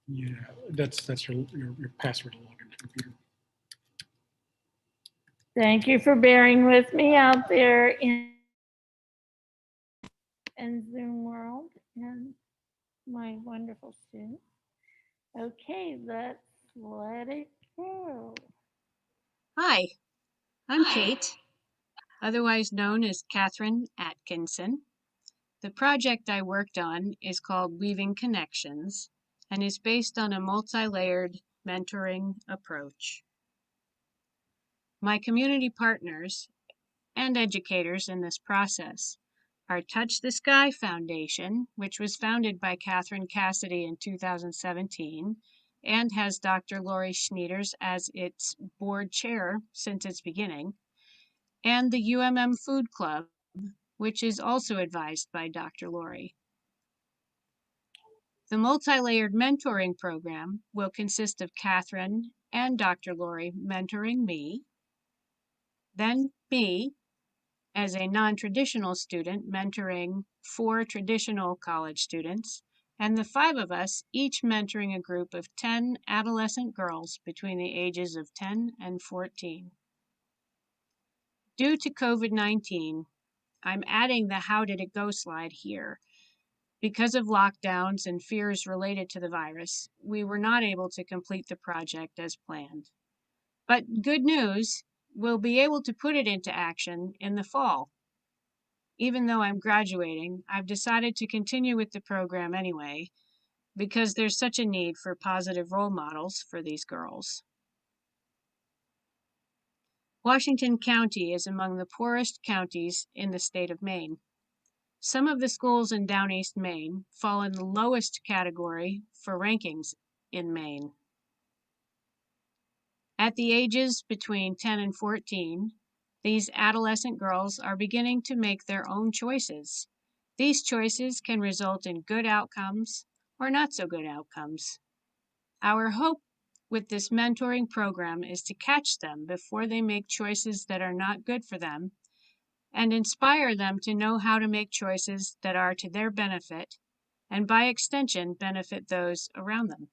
Yeah, that's your password to log into the computer. Thank you for bearing with me out there in Zoom world and my wonderful students. Okay, let's let it go. Hi, I'm Kate, otherwise known as Catherine Atkinson. The project I worked on is called Weaving Connections and is based on a multi-layered mentoring approach. My community partners and educators in this process are Touch the Sky Foundation, which was founded by Catherine Cassidy in 2017 and has Dr. Lori Schnieders as its board chair since its beginning, and the UMM Food Club, which is also advised by Dr. Lori. The multi-layered mentoring program will consist of Catherine and Dr. Lori mentoring me, then me as a non-traditional student mentoring 4 traditional college students, and the 5 of us each mentoring a group of 10 adolescent girls between the ages of 10 and 14. Due to COVID-19, I'm adding the How Did It Go slide here. Because of lockdowns and fears related to the virus, we were not able to complete the project as planned. But good news, we'll be able to put it into action in the fall. Even though I'm graduating, I've decided to continue with the program anyway, because there's such a need for positive role models for these girls. Washington County is among the poorest counties in the state of Maine. Some of the schools in Down East Maine fall in the lowest category for rankings in Maine. At the ages between 10 and 14, these adolescent girls are beginning to make their own choices. These choices can result in good outcomes or not so good outcomes. Our hope with this mentoring program is to catch them before they make choices that are not good for them and inspire them to know how to make choices that are to their benefit and by extension benefit those around them.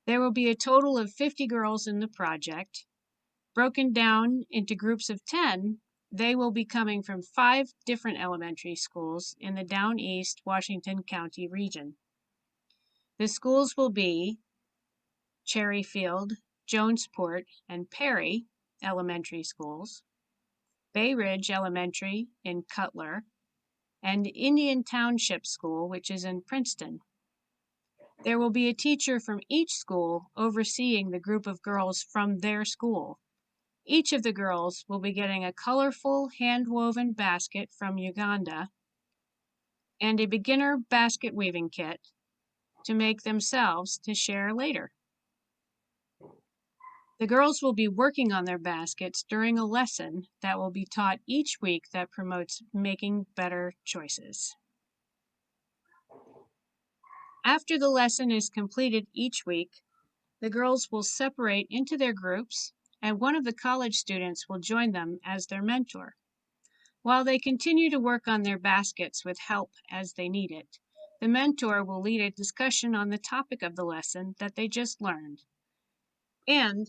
There will be a total of 50 girls in the project. Broken down into groups of 10, they will be coming from 5 different elementary schools in the Down East Washington County region. The schools will be Cherryfield, Jonesport, and Perry elementary schools, Bay Ridge Elementary in Cutler, and Indian Township School, which is in Princeton. There will be a teacher from each school overseeing the group of girls from their school. Each of the girls will be getting a colorful hand-woven basket from Uganda and a beginner basket weaving kit to make themselves to share later. The girls will be working on their baskets during a lesson that will be taught each week that promotes making better choices. After the lesson is completed each week, the girls will separate into their groups, and one of the college students will join them as their mentor. While they continue to work on their baskets with help as they need it, the mentor will lead a discussion on the topic of the lesson that they just learned. And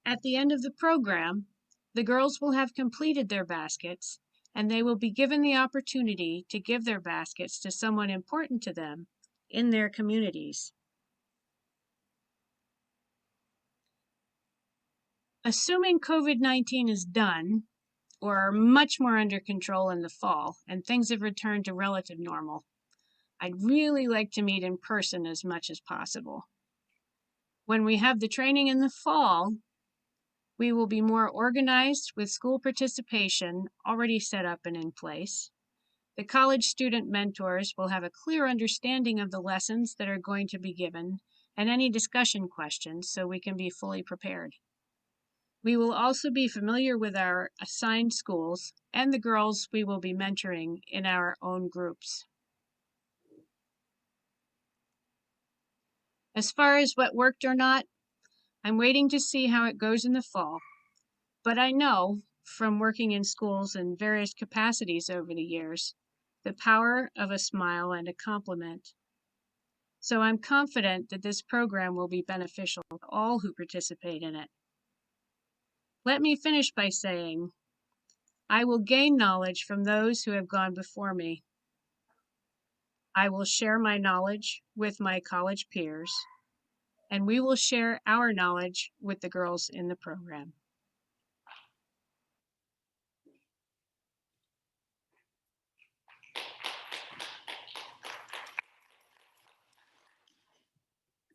at the end of the program, the girls will have completed their baskets, and they will be given the opportunity to give their baskets to someone important to them in their communities. Assuming COVID-19 is done, or much more under control in the fall, and things have returned to relative normal, I'd really like to meet in person as much as possible. When we have the training in the fall, we will be more organized with school participation already set up and in place. The college student mentors will have a clear understanding of the lessons that are going to be given and any discussion questions so we can be fully prepared. We will also be familiar with our assigned schools and the girls we will be mentoring in our own groups. As far as what worked or not, I'm waiting to see how it goes in the fall, but I know from working in schools in various capacities over the years, the power of a smile and a compliment. So I'm confident that this program will be beneficial to all who participate in it. Let me finish by saying, I will gain knowledge from those who have gone before me. I will share my knowledge with my college peers, and we will share our knowledge with the girls in the program.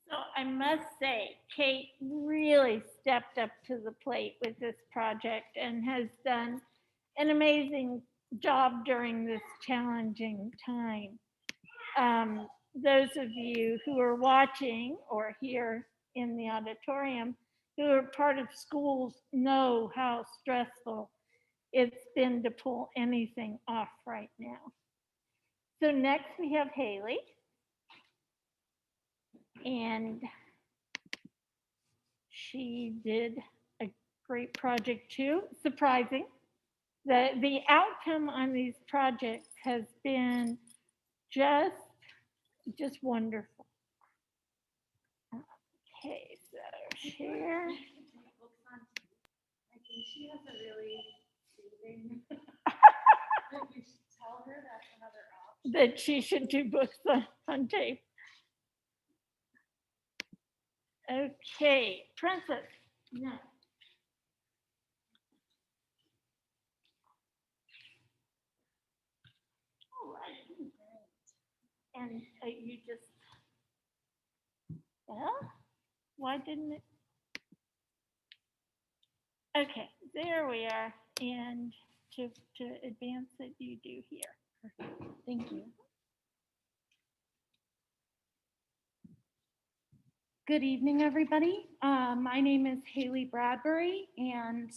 So I must say, Kate really stepped up to the plate with this project and has done an amazing job during this challenging time. Those of you who are watching or here in the auditorium who are part of schools know how stressful it's been to pull anything off right now. So next we have Haley. And she did a great project too. Surprising. The outcome on these projects has been just wonderful. Okay, so share. I think she has a really soothing. You should tell her that's another option. That she should do books on tape. Okay, Princess. No. All right. And you just, well, why didn't it? Okay, there we are. And to advance it, you do here. Thank you. Good evening, everybody. My name is Haley Bradbury, and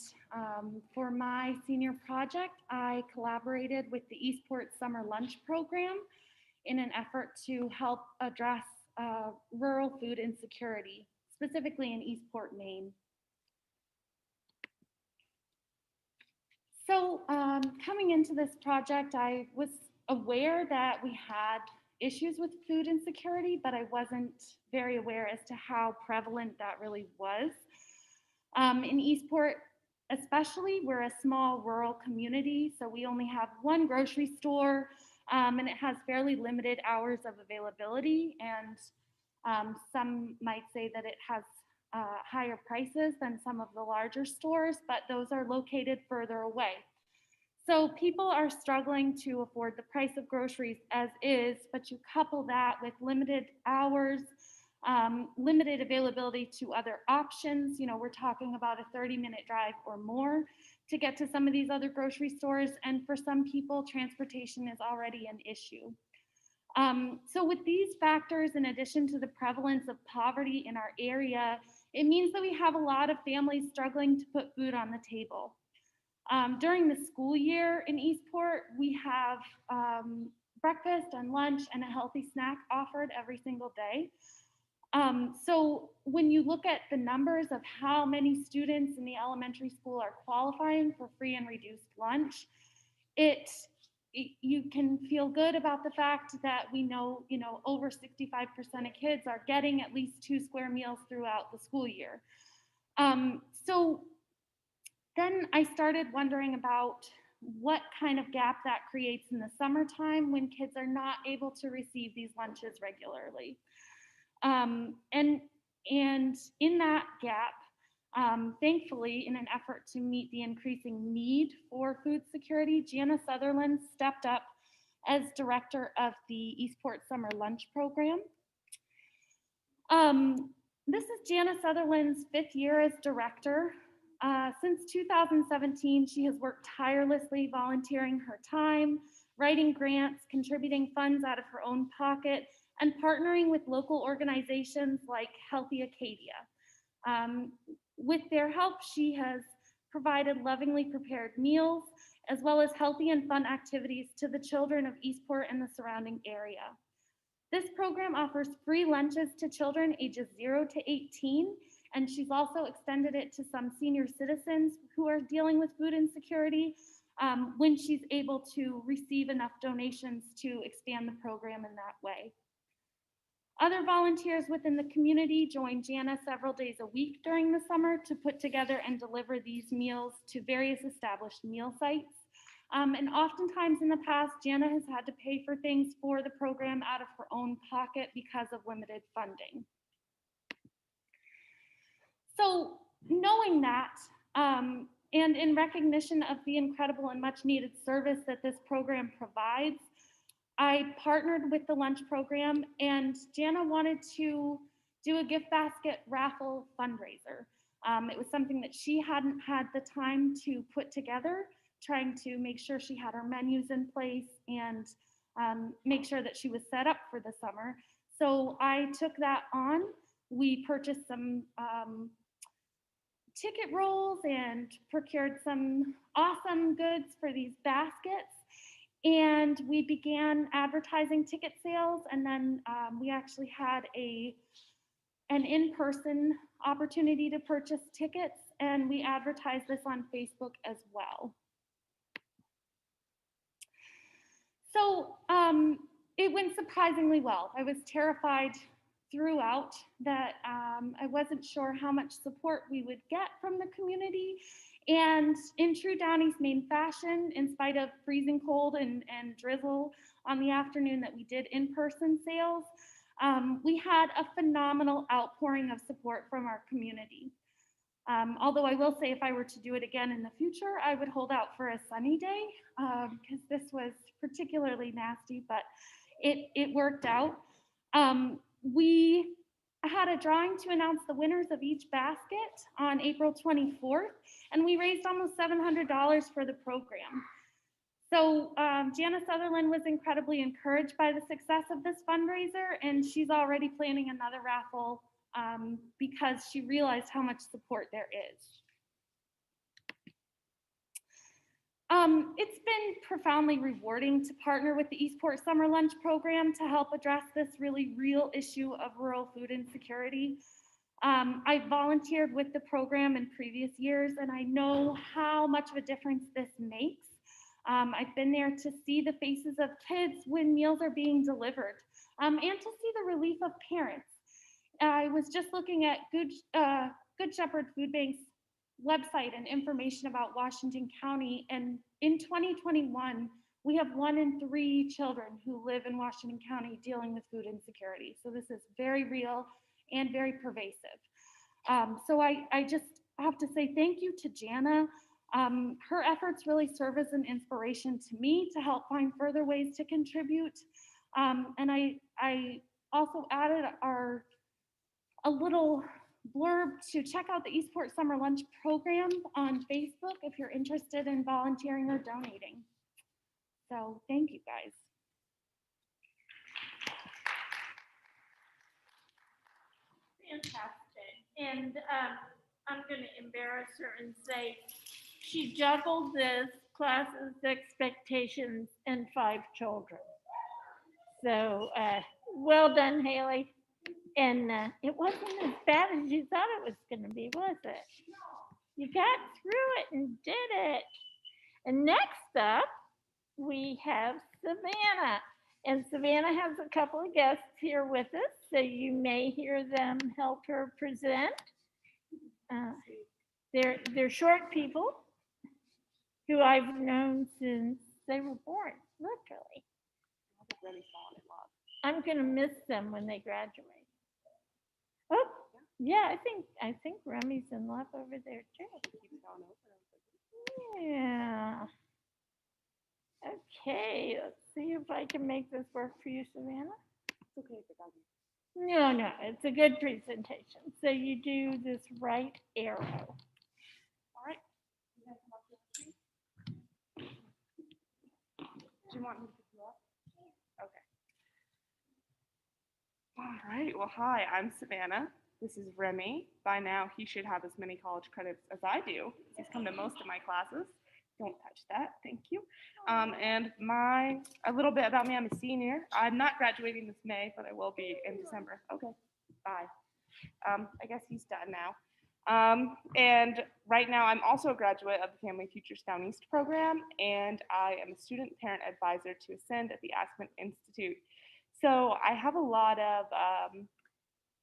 for my senior project, I collaborated with the Eastport Summer Lunch Program in an effort to help address rural food insecurity, specifically in Eastport, Maine. So coming into this project, I was aware that we had issues with food insecurity, but I wasn't very aware as to how prevalent that really was. In Eastport, especially, we're a small rural community, so we only have one grocery store, and it has fairly limited hours of availability, and some might say that it has higher prices than some of the larger stores, but those are located further away. So people are struggling to afford the price of groceries as is, but you couple that with limited hours, limited availability to other options. You know, we're talking about a 30-minute drive or more to get to some of these other grocery stores. And for some people, transportation is already an issue. So with these factors, in addition to the prevalence of poverty in our area, it means that we have a lot of families struggling to put food on the table. During the school year in Eastport, we have breakfast and lunch and a healthy snack offered every single day. So when you look at the numbers of how many students in the elementary school are qualifying for free and reduced lunch, you can feel good about the fact that we know, over 65% of kids are getting at least 2 square meals throughout the school year. So then I started wondering about what kind of gap that creates in the summertime when kids are not able to receive these lunches regularly. And in that gap, thankfully, in an effort to meet the increasing need for food security, Jana Sutherland stepped up as director of the Eastport Summer Lunch Program. This is Jana Sutherland's 5th year as director. Since 2017, she has worked tirelessly, volunteering her time, writing grants, contributing funds out of her own pocket, and partnering with local organizations like Healthy Acadia. With their help, she has provided lovingly prepared meals, as well as healthy and fun activities to the children of Eastport and the surrounding area. This program offers free lunches to children ages 0 to 18, and she's also extended it to some senior citizens who are dealing with food insecurity when she's able to receive enough donations to expand the program in that way. Other volunteers within the community join Jana several days a week during the summer to put together and deliver these meals to various established meal sites. And oftentimes in the past, Jana has had to pay for things for the program out of her own pocket because of limited funding. So knowing that, and in recognition of the incredible and much needed service that this program provides, I partnered with the lunch program, and Jana wanted to do a gift basket raffle fundraiser. It was something that she hadn't had the time to put together, trying to make sure she had her menus in place and make sure that she was set up for the summer. So I took that on. We purchased some ticket rolls and procured some awesome goods for these baskets. And we began advertising ticket sales, and then we actually had an in-person opportunity to purchase tickets, and we advertised this on Facebook as well. So it went surprisingly well. I was terrified throughout that I wasn't sure how much support we would get from the community. And in true Downey's Maine fashion, in spite of freezing cold and drizzle on the afternoon that we did in-person sales, we had a phenomenal outpouring of support from our community. Although I will say if I were to do it again in the future, I would hold out for a sunny day because this was particularly nasty, but it worked out. We had a drawing to announce the winners of each basket on April 24th, and we raised almost $700 for the program. So Jana Sutherland was incredibly encouraged by the success of this fundraiser, and she's already planning another raffle because she realized how much support there is. It's been profoundly rewarding to partner with the Eastport Summer Lunch Program to help address this really real issue of rural food insecurity. I volunteered with the program in previous years, and I know how much of a difference this makes. I've been there to see the faces of kids when meals are being delivered, and to see the relief of parents. I was just looking at Good Shepherd Food Bank's website and information about Washington County, and in 2021, we have 1 in 3 children who live in Washington County dealing with food insecurity. So this is very real and very pervasive. So I just have to say thank you to Jana Her efforts really serve as an inspiration to me to help find further ways to contribute. And I also added a little blurb to check out the Eastport Summer Lunch Program on Facebook if you're interested in volunteering or donating. So thank you guys. Fantastic. And I'm going to embarrass her and say she juggled this class's expectations and 5 children. So well done, Haley. And it wasn't as bad as you thought it was going to be, was it? You got through it and did it. And next up, we have Savannah. And Savannah has a couple of guests here with us, so you may hear them help her present. They're short people who I've known since they were born, literally. I'm gonna miss them when they graduate. Oh, yeah, I think Remy's in love over there too. Yeah. Okay, let's see if I can make this work for you, Savannah. It's okay if it doesn't. No, it's a good presentation. So you do this right arrow. All right. Do you want me to pick you up? Okay. All right. Well, hi, I'm Savannah. This is Remy. By now, he should have as many college credits as I do. He's come to most of my classes. Don't touch that. Thank you. And a little bit about me. I'm a senior. I'm not graduating this May, but I will be in December. Okay. Bye. I guess he's done now. And right now, I'm also a graduate of the Family Futures Down East program, and I am a student parent advisor to Ascend at the Aspen Institute. So I have a lot of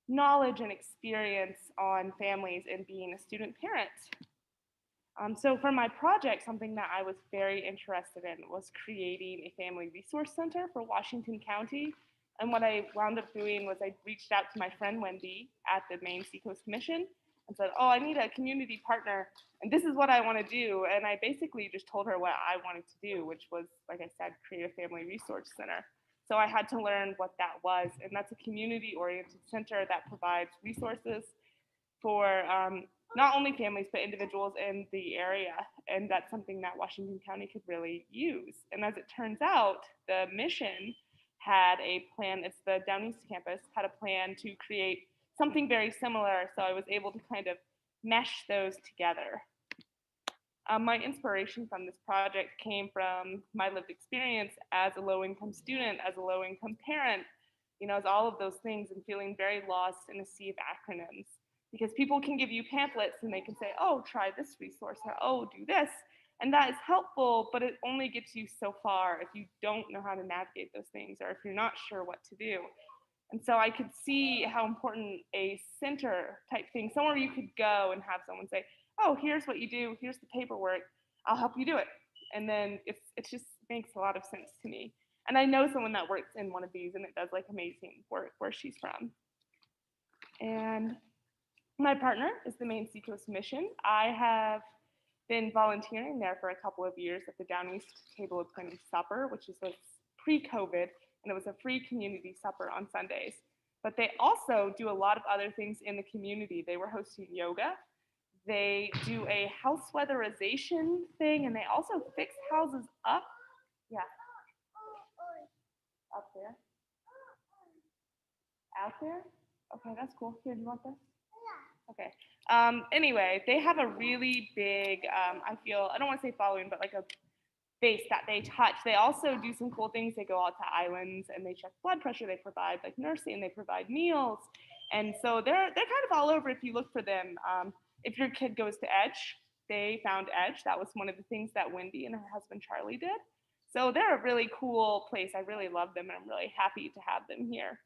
knowledge and experience on families and being a student parent. So for my project, something that I was very interested in was creating a family resource center for Washington County. And what I wound up doing was I reached out to my friend Wendy at the Maine Seacoast Commission and said, oh, I need a community partner, and this is what I want to do. And I basically just told her what I wanted to do, which was, like I said, create a family resource center. So I had to learn what that was, and that's a community-oriented center that provides resources for not only families, but individuals in the area. And that's something that Washington County could really use. And as it turns out, the mission had a plan, it's the Down East campus, had a plan to create something very similar. So I was able to kind of mesh those together. My inspiration from this project came from my lived experience as a low-income student, as a low-income parent, as all of those things, and feeling very lost in a sea of acronyms. Because people can give you pamphlets and they can say, oh, try this resource, or oh, do this. And that is helpful, but it only gets you so far if you don't know how to navigate those things, or if you're not sure what to do. And so I could see how important a center type thing, somewhere you could go and have someone say, oh, here's what you do, here's the paperwork, I'll help you do it. And then it just makes a lot of sense to me. And I know someone that works in one of these, and it does like amazing work where she's from. And my partner is the Maine Seacoast Mission. I have been volunteering there for a couple of years at the Down East Table of Plenty Supper, which is pre-COVID, and it was a free community supper on Sundays. But they also do a lot of other things in the community. They were hosting yoga. They do a house weatherization thing, and they also fix houses up. Yeah. Up there. Out there? Okay, that's cool. Here, do you want this? Okay. Anyway, they have a really big, I don't want to say following, but like a base that they touch. They also do some cool things. They go out to islands and they check blood pressure. They provide like nursing. They provide meals. And so they're kind of all over if you look for them. If your kid goes to Edge, they found Edge. That was one of the things that Wendy and her husband Charlie did. So they're a really cool place. I really love them, and I'm really happy to have them here.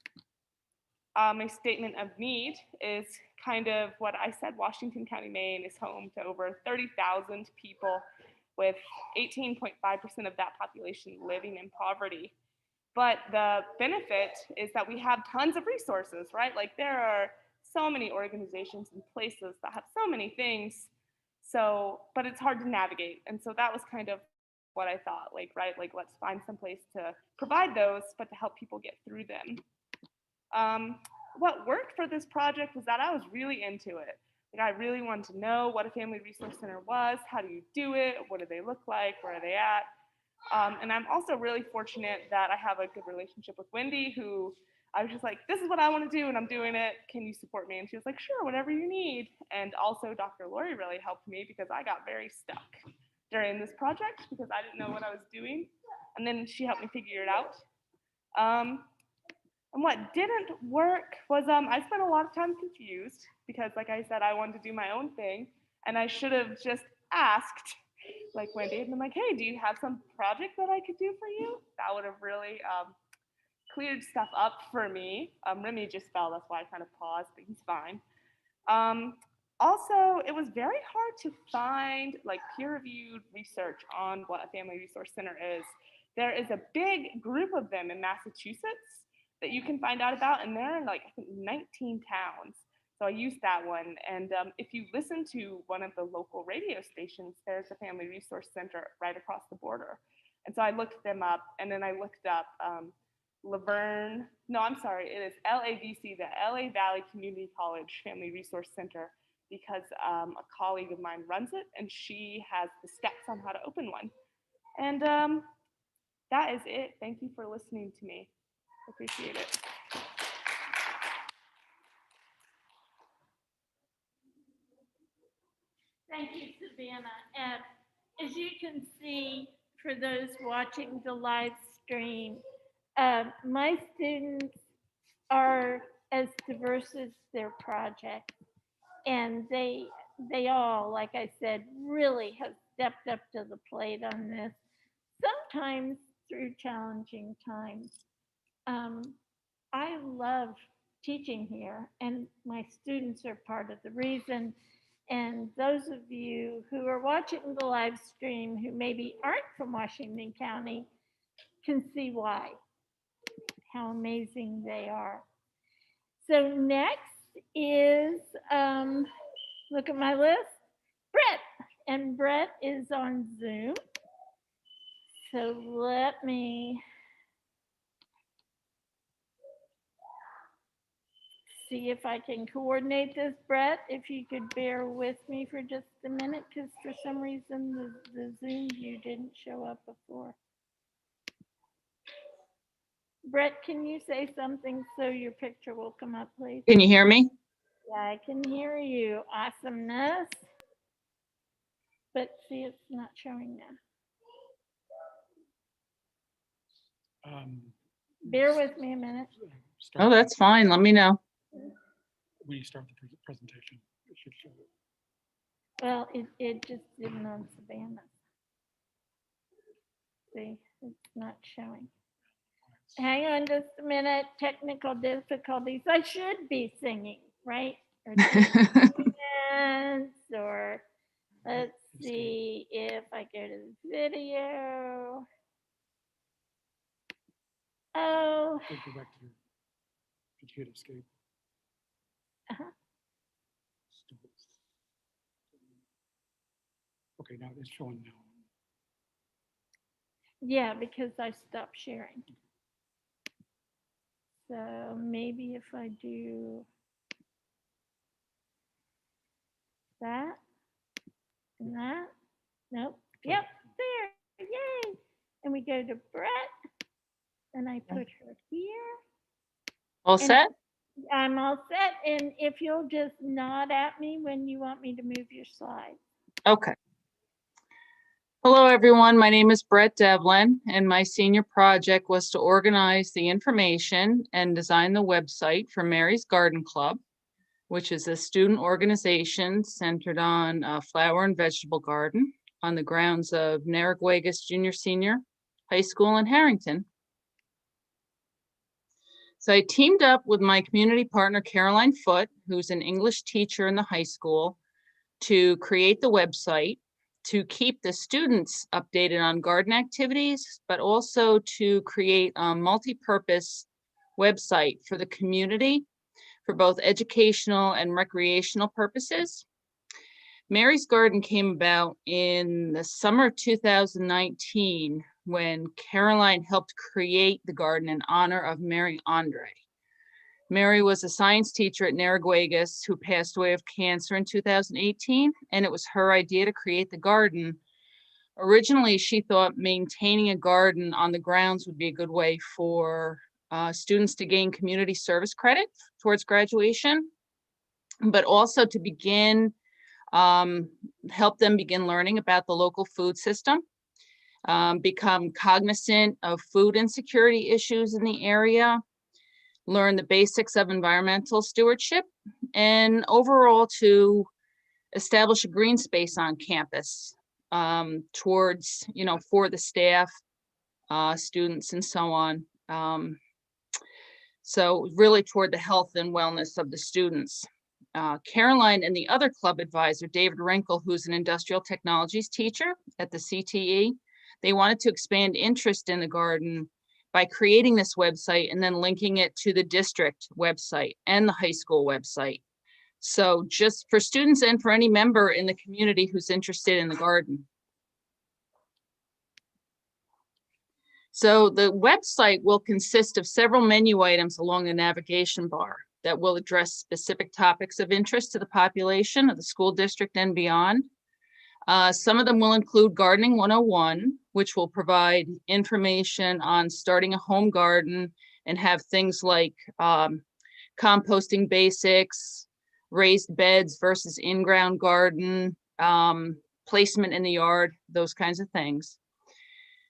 My statement of need is kind of what I said. Washington County, Maine is home to over 30,000 people, with 18.5% of that population living in poverty. But the benefit is that we have tons of resources, right? Like there are so many organizations and places that have so many things. So, but it's hard to navigate. And so that was kind of what I thought, like, right, like let's find some place to provide those, but to help people get through them. What worked for this project was that I was really into it. Like, I really wanted to know what a family resource center was, how do you do it, what do they look like, where are they at? And I'm also really fortunate that I have a good relationship with Wendy, who I was just like, this is what I want to do and I'm doing it. Can you support me? And she was like, sure, whatever you need. And also Dr. Lori really helped me because I got very stuck during this project because I didn't know what I was doing. And then she helped me figure it out. And what didn't work was I spent a lot of time confused because, like I said, I wanted to do my own thing. And I should have just asked, like Wendy, and been like, hey, do you have some project that I could do for you? That would have really cleared stuff up for me. Remy just fell, that's why I kind of paused, but he's fine. Also, it was very hard to find like peer-reviewed research on what a family resource center is. There is a big group of them in Massachusetts that you can find out about, and they're in like, I think, 19 towns. So I used that one. And if you listen to one of the local radio stations, there's a family resource center right across the border. And so I looked them up, and then I looked up Laverne, no, I'm sorry, it is LAVC, the LA Valley Community College Family Resource Center, because a colleague of mine runs it, and she has the steps on how to open one. And that is it. Thank you for listening to me. Appreciate it. Thank you, Savannah. And as you can see, for those watching the live stream, my students are as diverse as their project. And they all, like I said, really have stepped up to the plate on this, sometimes through challenging times. I love teaching here, and my students are part of the reason. And those of you who are watching the live stream who maybe aren't from Washington County can see why, how amazing they are. So next is, look at my list, Brett. And Brett is on Zoom. So let me see if I can coordinate this, Brett, if you could bear with me for just a minute, because for some reason the Zoom view didn't show up before. Brett, can you say something so your picture will come up, please? Can you hear me? Yeah, I can hear you. Awesomeness. But see, it's not showing now. Bear with me a minute. Oh, that's fine. Let me know. When you start the presentation, it should show it. Well, it just didn't on Savannah. See, it's not showing. Hang on just a minute. Technical difficulties. I should be singing, right? Or dance, or let's see if I go to the video. Oh. Go back to your, did you hit escape? Okay, now it's showing now. Yeah, because I stopped sharing. So maybe if I do that and that, nope, yep, there, yay. And we go to Brett, and I put her here. All set? I'm all set, and if you'll just nod at me when you want me to move your slide. Okay. Hello, everyone. My name is Brett Devlin, and my senior project was to organize the information and design the website for Mary's Garden Club, which is a student organization centered on a flower and vegetable garden on the grounds of Narraguagus Junior Senior High School in Harrington. So I teamed up with my community partner, Caroline Foote, who's an English teacher in the high school, to create the website, to keep the students updated on garden activities, but also to create a multi-purpose website for the community for both educational and recreational purposes. Mary's Garden came about in the summer of 2019 when Caroline helped create the garden in honor of Mary Andre. Mary was a science teacher at Narraguagus who passed away of cancer in 2018, and it was her idea to create the garden. Originally, she thought maintaining a garden on the grounds would be a good way for students to gain community service credit towards graduation, but also to begin, help them begin learning about the local food system, become cognizant of food insecurity issues in the area, learn the basics of environmental stewardship, and overall to establish a green space on campus towards, for the staff, students, and so on. So really toward the health and wellness of the students. Caroline and the other club advisor, David Wrinkle, who's an industrial technologies teacher at the CTE, they wanted to expand interest in the garden by creating this website and then linking it to the district website and the high school website. So just for students and for any member in the community who's interested in the garden. So the website will consist of several menu items along the navigation bar that will address specific topics of interest to the population of the school district and beyond. Some of them will include Gardening 101, which will provide information on starting a home garden and have things like composting basics, raised beds versus in-ground garden, placement in the yard, those kinds of things.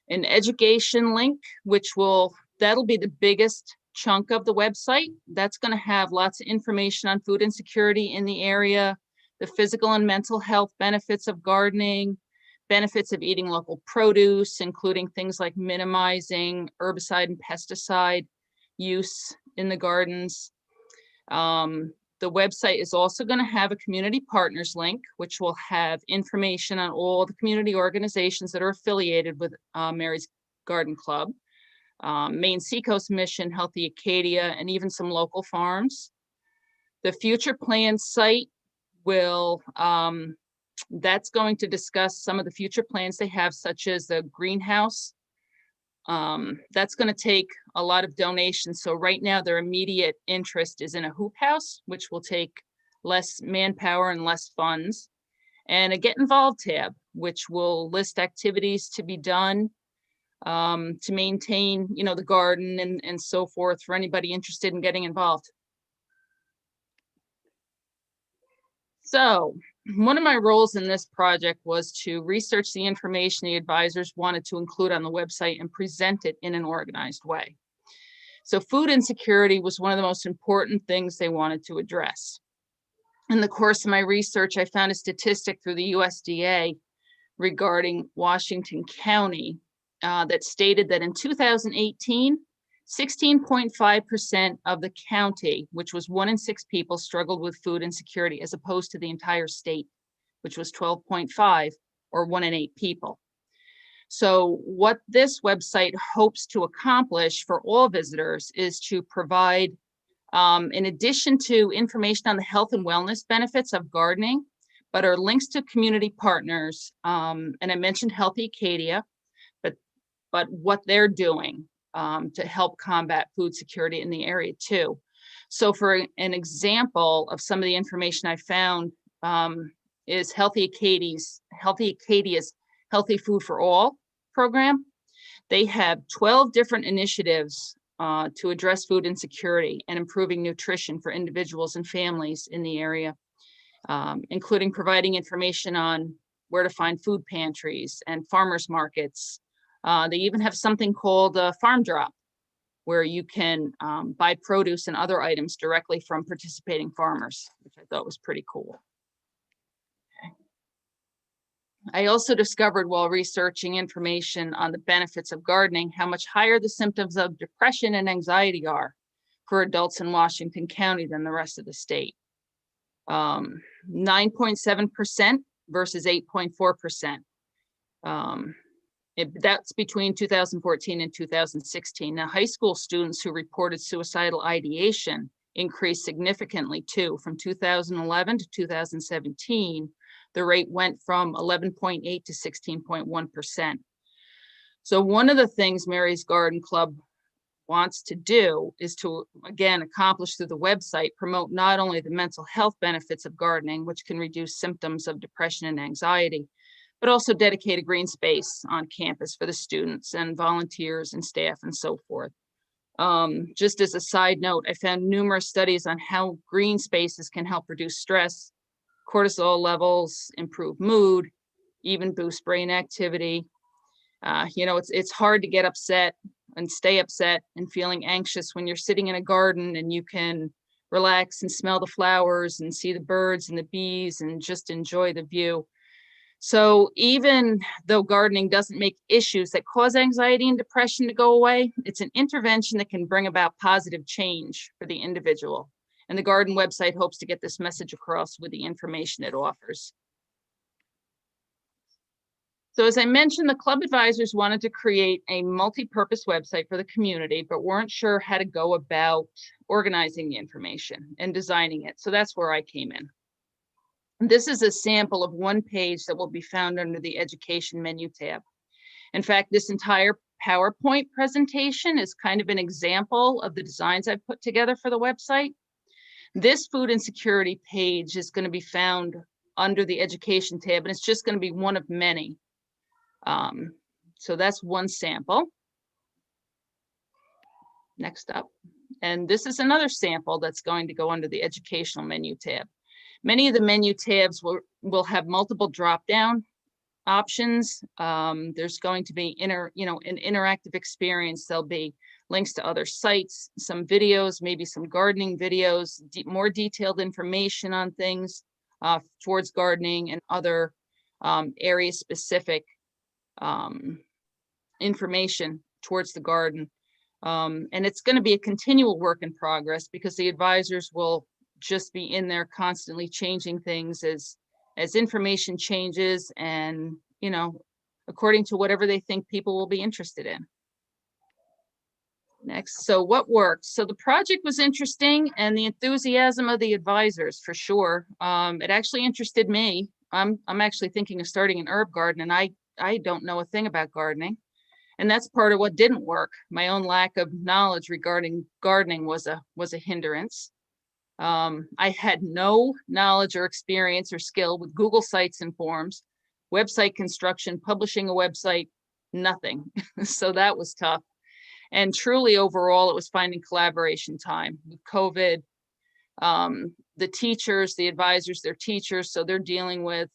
An education link, that'll be the biggest chunk of the website. That's going to have lots of information on food insecurity in the area, the physical and mental health benefits of gardening, benefits of eating local produce, including things like minimizing herbicide and pesticide use in the gardens. The website is also going to have a community partners link, which will have information on all the community organizations that are affiliated with Mary's Garden Club, Maine Seacoast Mission, Healthy Acadia, and even some local farms. The future plans site will, that's going to discuss some of the future plans they have, such as the greenhouse. That's going to take a lot of donations. So right now their immediate interest is in a hoop house, which will take less manpower and less funds, and a get involved tab, which will list activities to be done to maintain, the garden and so forth for anybody interested in getting involved. So one of my roles in this project was to research the information the advisors wanted to include on the website and present it in an organized way. So food insecurity was one of the most important things they wanted to address. In the course of my research, I found a statistic through the USDA regarding Washington County that stated that in 2018, 16.5% of the county, which was 1 in 6 people, struggled with food insecurity, as opposed to the entire state, which was 12.5, or 1 in 8 people. So what this website hopes to accomplish for all visitors is to provide, in addition to information on the health and wellness benefits of gardening, but are links to community partners. And I mentioned Healthy Acadia, but what they're doing to help combat food security in the area too. So for an example of some of the information I found is Healthy Acadia's Healthy Food for All program. They have 12 different initiatives to address food insecurity and improving nutrition for individuals and families in the area, including providing information on where to find food pantries and farmers markets. They even have something called a Farm Drop, where you can buy produce and other items directly from participating farmers, which I thought was pretty cool. Okay. I also discovered while researching information on the benefits of gardening, how much higher the symptoms of depression and anxiety are for adults in Washington County than the rest of the state. 9.7% versus 8.4%. That's between 2014 and 2016. Now, high school students who reported suicidal ideation increased significantly too, from 2011 to 2017, the rate went from 11.8 to 16.1%. So one of the things Mary's Garden Club wants to do is to, again, accomplish through the website, promote not only the mental health benefits of gardening, which can reduce symptoms of depression and anxiety, but also dedicate a green space on campus for the students and volunteers and staff and so forth. Just as a side note, I found numerous studies on how green spaces can help reduce stress, cortisol levels, improve mood, even boost brain activity. It's hard to get upset and stay upset and feeling anxious when you're sitting in a garden and you can relax and smell the flowers and see the birds and the bees and just enjoy the view. So even though gardening doesn't make issues that cause anxiety and depression to go away, it's an intervention that can bring about positive change for the individual. And the garden website hopes to get this message across with the information it offers. So as I mentioned, the club advisors wanted to create a multi-purpose website for the community, but weren't sure how to go about organizing the information and designing it. So that's where I came in. This is a sample of one page that will be found under the education menu tab. In fact, this entire PowerPoint presentation is kind of an example of the designs I've put together for the website. This food insecurity page is going to be found under the education tab, and it's just going to be one of many. So that's one sample. Next up. And this is another sample that's going to go under the educational menu tab. Many of the menu tabs will have multiple drop-down options. There's going to be an interactive experience. There'll be links to other sites, some videos, maybe some gardening videos, more detailed information on things towards gardening and other area-specific information towards the garden. And it's going to be a continual work in progress because the advisors will just be in there constantly changing things as information changes and, according to whatever they think people will be interested in. Next, so what worked? So the project was interesting and the enthusiasm of the advisors for sure. It actually interested me. I'm actually thinking of starting an herb garden and I don't know a thing about gardening. And that's part of what didn't work. My own lack of knowledge regarding gardening was a hindrance. I had no knowledge or experience or skill with Google Sites and forms, website construction, publishing a website, nothing. So that was tough. And truly overall, it was finding collaboration time. With COVID, the teachers, the advisors, they're teachers, so they're dealing with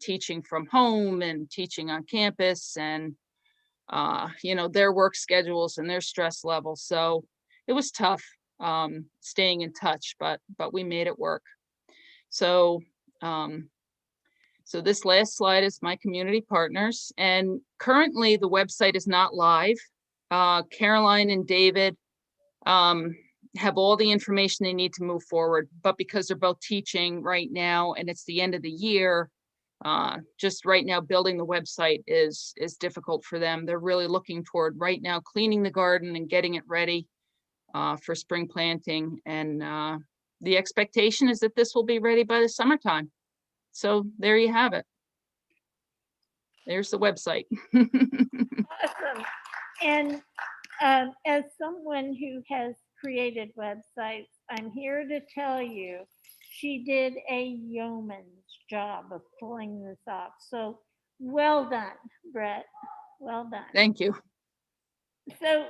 teaching from home and teaching on campus and their work schedules and their stress levels. So it was tough staying in touch, but we made it work. So so this last slide is my community partners, and currently the website is not live. Caroline and David have all the information they need to move forward, but because they're both teaching right now and it's the end of the year, just right now building the website is difficult for them. They're really looking toward right now cleaning the garden and getting it ready for spring planting, and the expectation is that this will be ready by the summertime. So there you have it. There's the website. Awesome. And as someone who has created websites, I'm here to tell you she did a yeoman's job of pulling this off. So well done, Brett. Well done. Thank you. So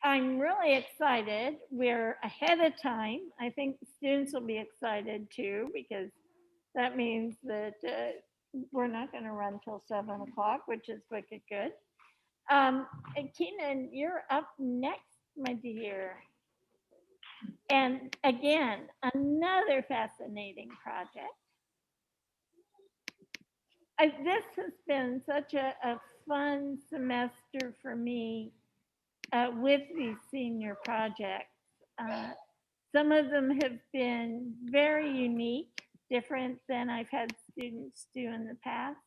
I'm really excited. We're ahead of time. I think the students will be excited too, because that means that we're not going to run till 7 o'clock, which is wicked good. And Keenan, you're up next, my dear. And again, another fascinating project. This has been such a fun semester for me with these senior projects. Some of them have been very unique, different than I've had students do in the past.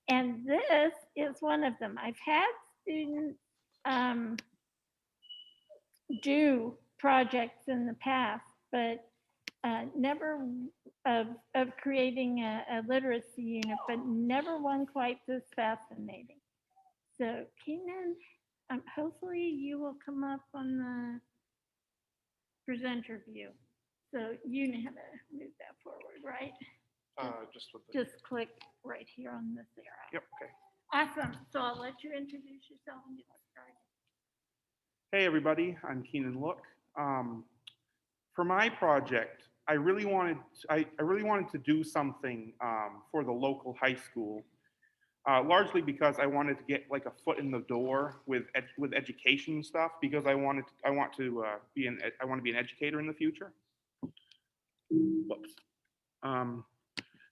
And this is one of them. I've had students do projects in the past, but never of creating a literacy unit, but never one quite this fascinating. So Keenan, hopefully you will come up on the presenter view. So you know how to move that forward, right? Just with the, Just click right here on this arrow. yep, okay. Awesome. So I'll let you introduce yourself and get started. Hey everybody, I'm Keenan Look. For my project, I really wanted to do something for the local high school, largely because I wanted to get like a foot in the door with education stuff, because I want to be an educator in the future. Whoops.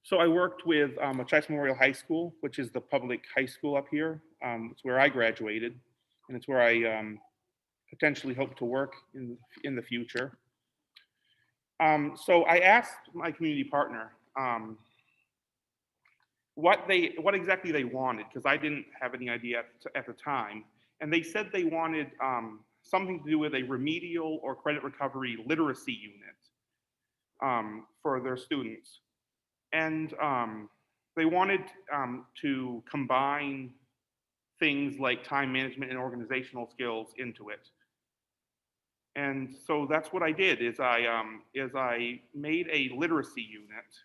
So I worked with Machias Memorial High School, which is the public high school up here. It's where I graduated, and it's where I potentially hope to work in the future. So I asked my community partner what exactly they wanted, because I didn't have any idea at the time, and they said they wanted something to do with a remedial or credit recovery literacy unit for their students. And they wanted to combine things like time management and organizational skills into it. And so that's what I did. Is I made a literacy unit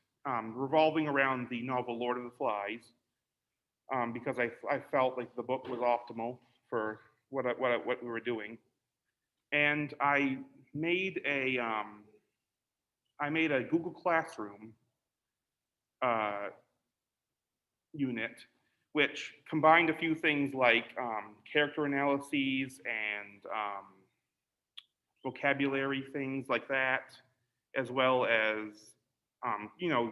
revolving around the novel Lord of the Flies, because I felt like the book was optimal for what we were doing. And I made a Google Classroom unit, which combined a few things like character analyses and vocabulary things like that, as well as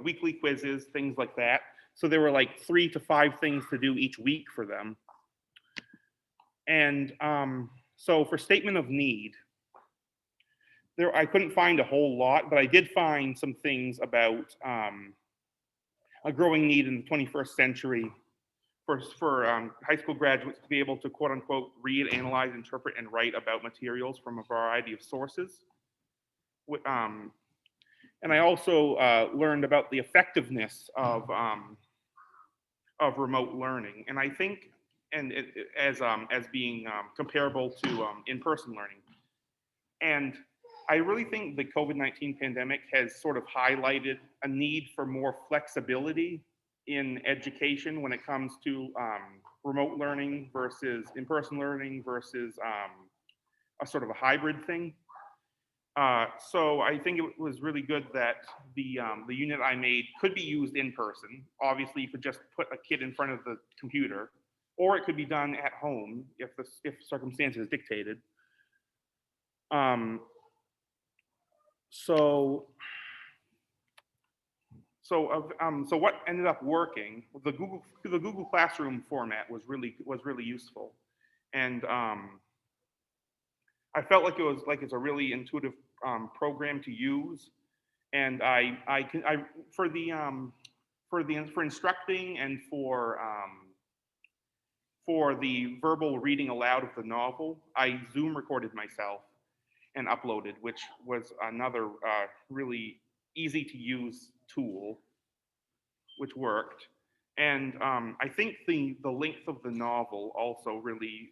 weekly quizzes, things like that. So there were like 3 to 5 things to do each week for them. And so for statement of need, I couldn't find a whole lot, but I did find some things about a growing need in the 21st century for high school graduates to be able to, quote unquote, read, analyze, interpret, and write about materials from a variety of sources. And I also learned about the effectiveness of remote learning, and I think, as being comparable to in-person learning. And I really think the COVID-19 pandemic has sort of highlighted a need for more flexibility in education when it comes to remote learning versus in-person learning versus a sort of a hybrid thing. So I think it was really good that the unit I made could be used in person. Obviously, you could just put a kid in front of the computer, or it could be done at home if circumstances dictated. So what ended up working, the Google Classroom format was really useful, and I felt like it's a really intuitive program to use, and for instructing and for the verbal reading aloud of the novel, I Zoom recorded myself and uploaded, which was another really easy to use tool, which worked. And I think the length of the novel also really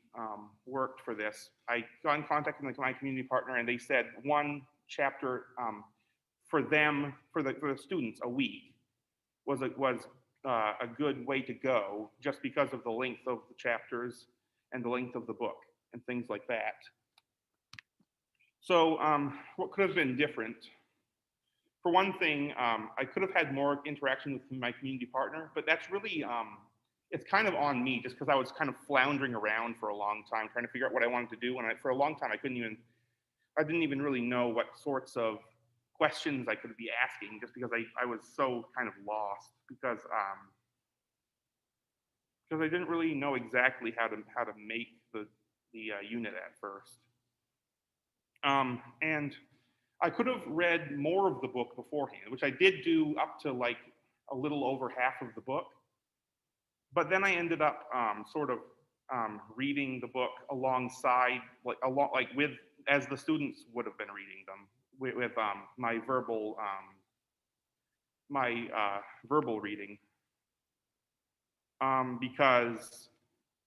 worked for this. I got in contact with my community partner, and they said one chapter for the students a week was a good way to go, just because of the length of the chapters and the length of the book and things like that. So what could have been different? For one thing, I could have had more interaction with my community partner, but that's really, it's kind of on me, just because I was kind of floundering around for a long time trying to figure out what I wanted to do. And for a long time, I didn't even really know what sorts of questions I could be asking, just because I was so kind of lost, because I didn't really know exactly how to make the unit at first. And I could have read more of the book beforehand, which I did do up to like a little over half of the book. But then I ended up reading the book alongside, as the students would have been reading them, with my verbal my verbal reading because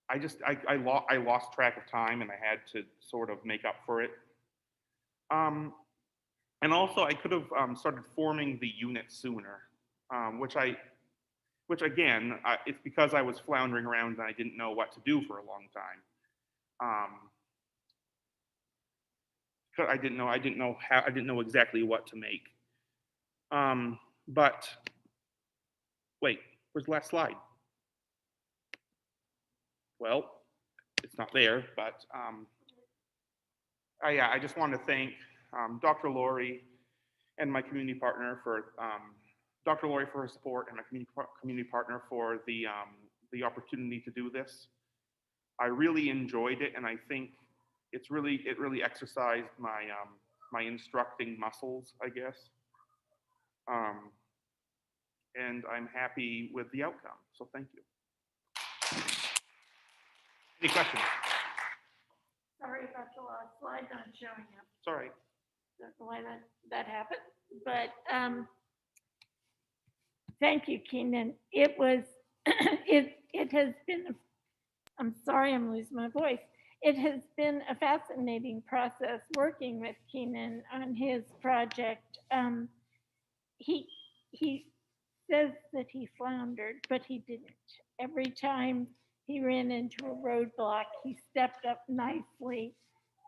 I lost track of time and I had to sort of make up for it. And also I could have started forming the unit sooner, which again, it's because I was floundering around and I didn't know what to do for a long time. 'Cause I didn't know exactly what to make. But wait, where's the last slide? Well, it's not there, but yeah, I just want to thank Dr. Lori and my community partner for Dr. Lori for her support and my community partner for the opportunity to do this. I really enjoyed it, and I think it really exercised my my instructing muscles, I guess. And I'm happy with the outcome. So thank you. Any questions? Sorry about the last slide not showing up. It's all right. Don't know why that happened, but thank you, Keenan. It was, it has been, I'm sorry, I'm losing my voice. It has been a fascinating process working with Keenan on his project. He says that he floundered, but he didn't. Every time he ran into a roadblock, he stepped up nicely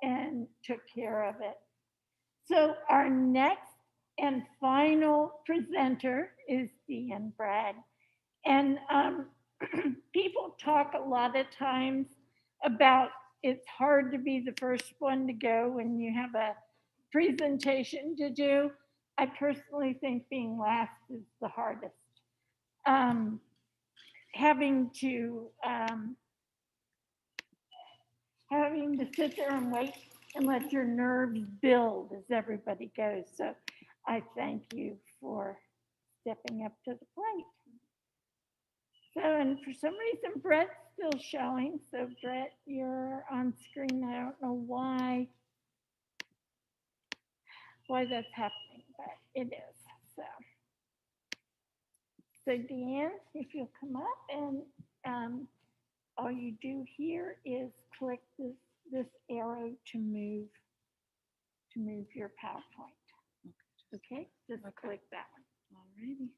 and took care of it. So our next and final presenter is Deanne Bragg. And people talk a lot of times about it's hard to be the first one to go when you have a presentation to do. I personally think being last is the hardest. Having to sit there and wait and let your nerves build as everybody goes. So I thank you for stepping up to the plate. So, and for some reason, Brett's still showing. So Brett, you're on screen. I don't know why that's happening, but it is. So Deanne, if you'll come up, and all you do here is click this arrow to move your PowerPoint. Okay, just click that one. Alrighty.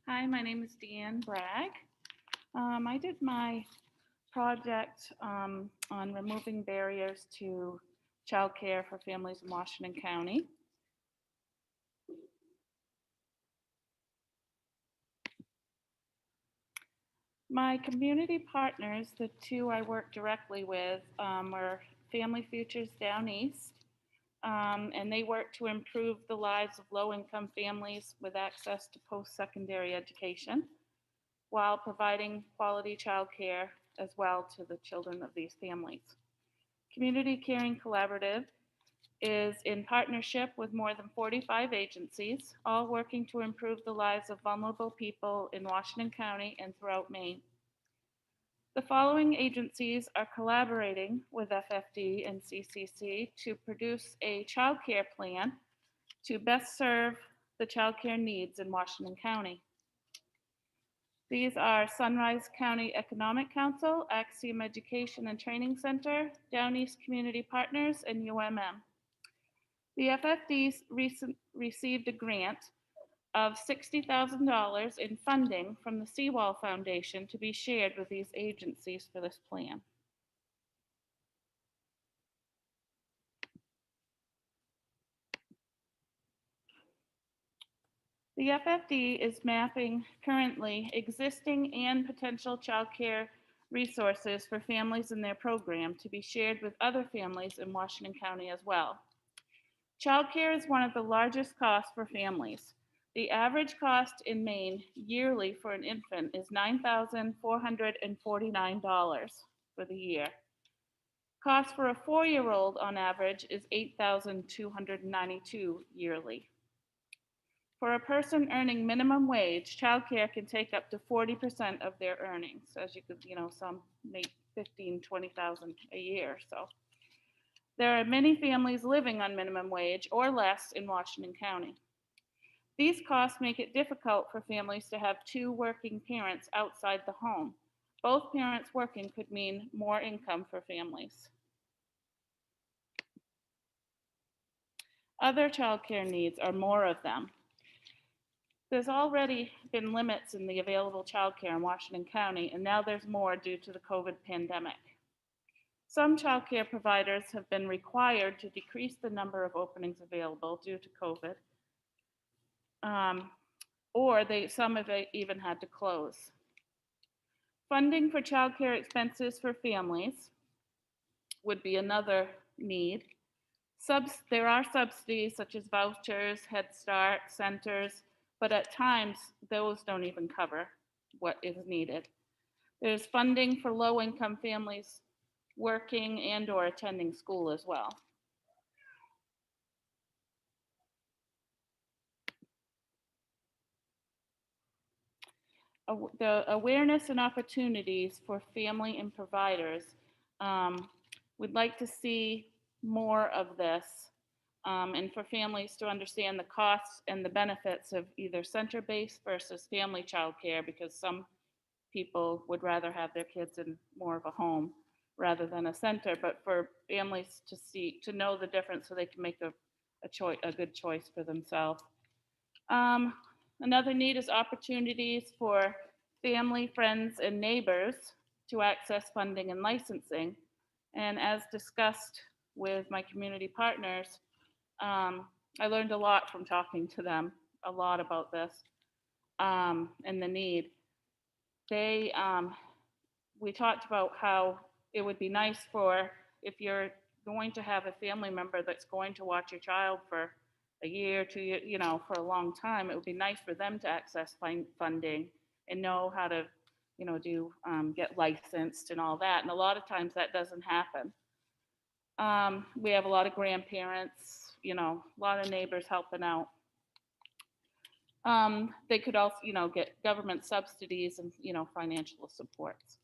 Hi, my name is Deanne Bragg. I did my project on removing barriers to childcare for families in Washington County. My community partners, the two I work directly with, were Family Futures Down East, and they work to improve the lives of low-income families with access to post-secondary education while providing quality childcare as well to the children of these families. Community Caring Collaborative is in partnership with more than 45 agencies, all working to improve the lives of vulnerable people in Washington County and throughout Maine. The following agencies are collaborating with FFD and CCC to produce a child care plan to best serve the child care needs in Washington County. These are Sunrise County Economic Council, Axiom Education and Training Center, Down East Community Partners, and UMM. The FFD received a grant of $60,000 in funding from the Seawall Foundation to be shared with these agencies for this plan. The FFD is mapping currently existing and potential child care resources for families in their program to be shared with other families in Washington County as well. Child care is one of the largest costs for families. The average cost in Maine yearly for an infant is $9,449 for the year. Cost for a 4-year-old on average is $8,292 yearly. For a person earning minimum wage, childcare can take up to 40% of their earnings. As you could, some make $15,000, $20,000 a year. So there are many families living on minimum wage or less in Washington County. These costs make it difficult for families to have two working parents outside the home. Both parents working could mean more income for families. Other childcare needs are more of them. There's already been limits in the available childcare in Washington County, and now there's more due to the COVID pandemic. Some childcare providers have been required to decrease the number of openings available due to COVID, or some have even had to close. Funding for childcare expenses for families would be another need. There are subsidies such as vouchers, Head Start, centers, but at times those don't even cover what is needed. There's funding for low-income families working and or attending school as well. The awareness and opportunities for family and providers. We'd like to see more of this, and for families to understand the costs and the benefits of either center-based versus family childcare, because some people would rather have their kids in more of a home rather than a center, but for families to know the difference so they can make a good choice for themselves. Another need is opportunities for family, friends, and neighbors to access funding and licensing. And as discussed with my community partners, I learned a lot from talking to them, a lot about this and the need. We talked about how it would be nice if you're going to have a family member that's going to watch your child for a year, 2 years, for a long time, it would be nice for them to access funding and know how to, get licensed and all that. And a lot of times that doesn't happen. We have a lot of grandparents, a lot of neighbors helping out. They could also, get government subsidies and, financial supports.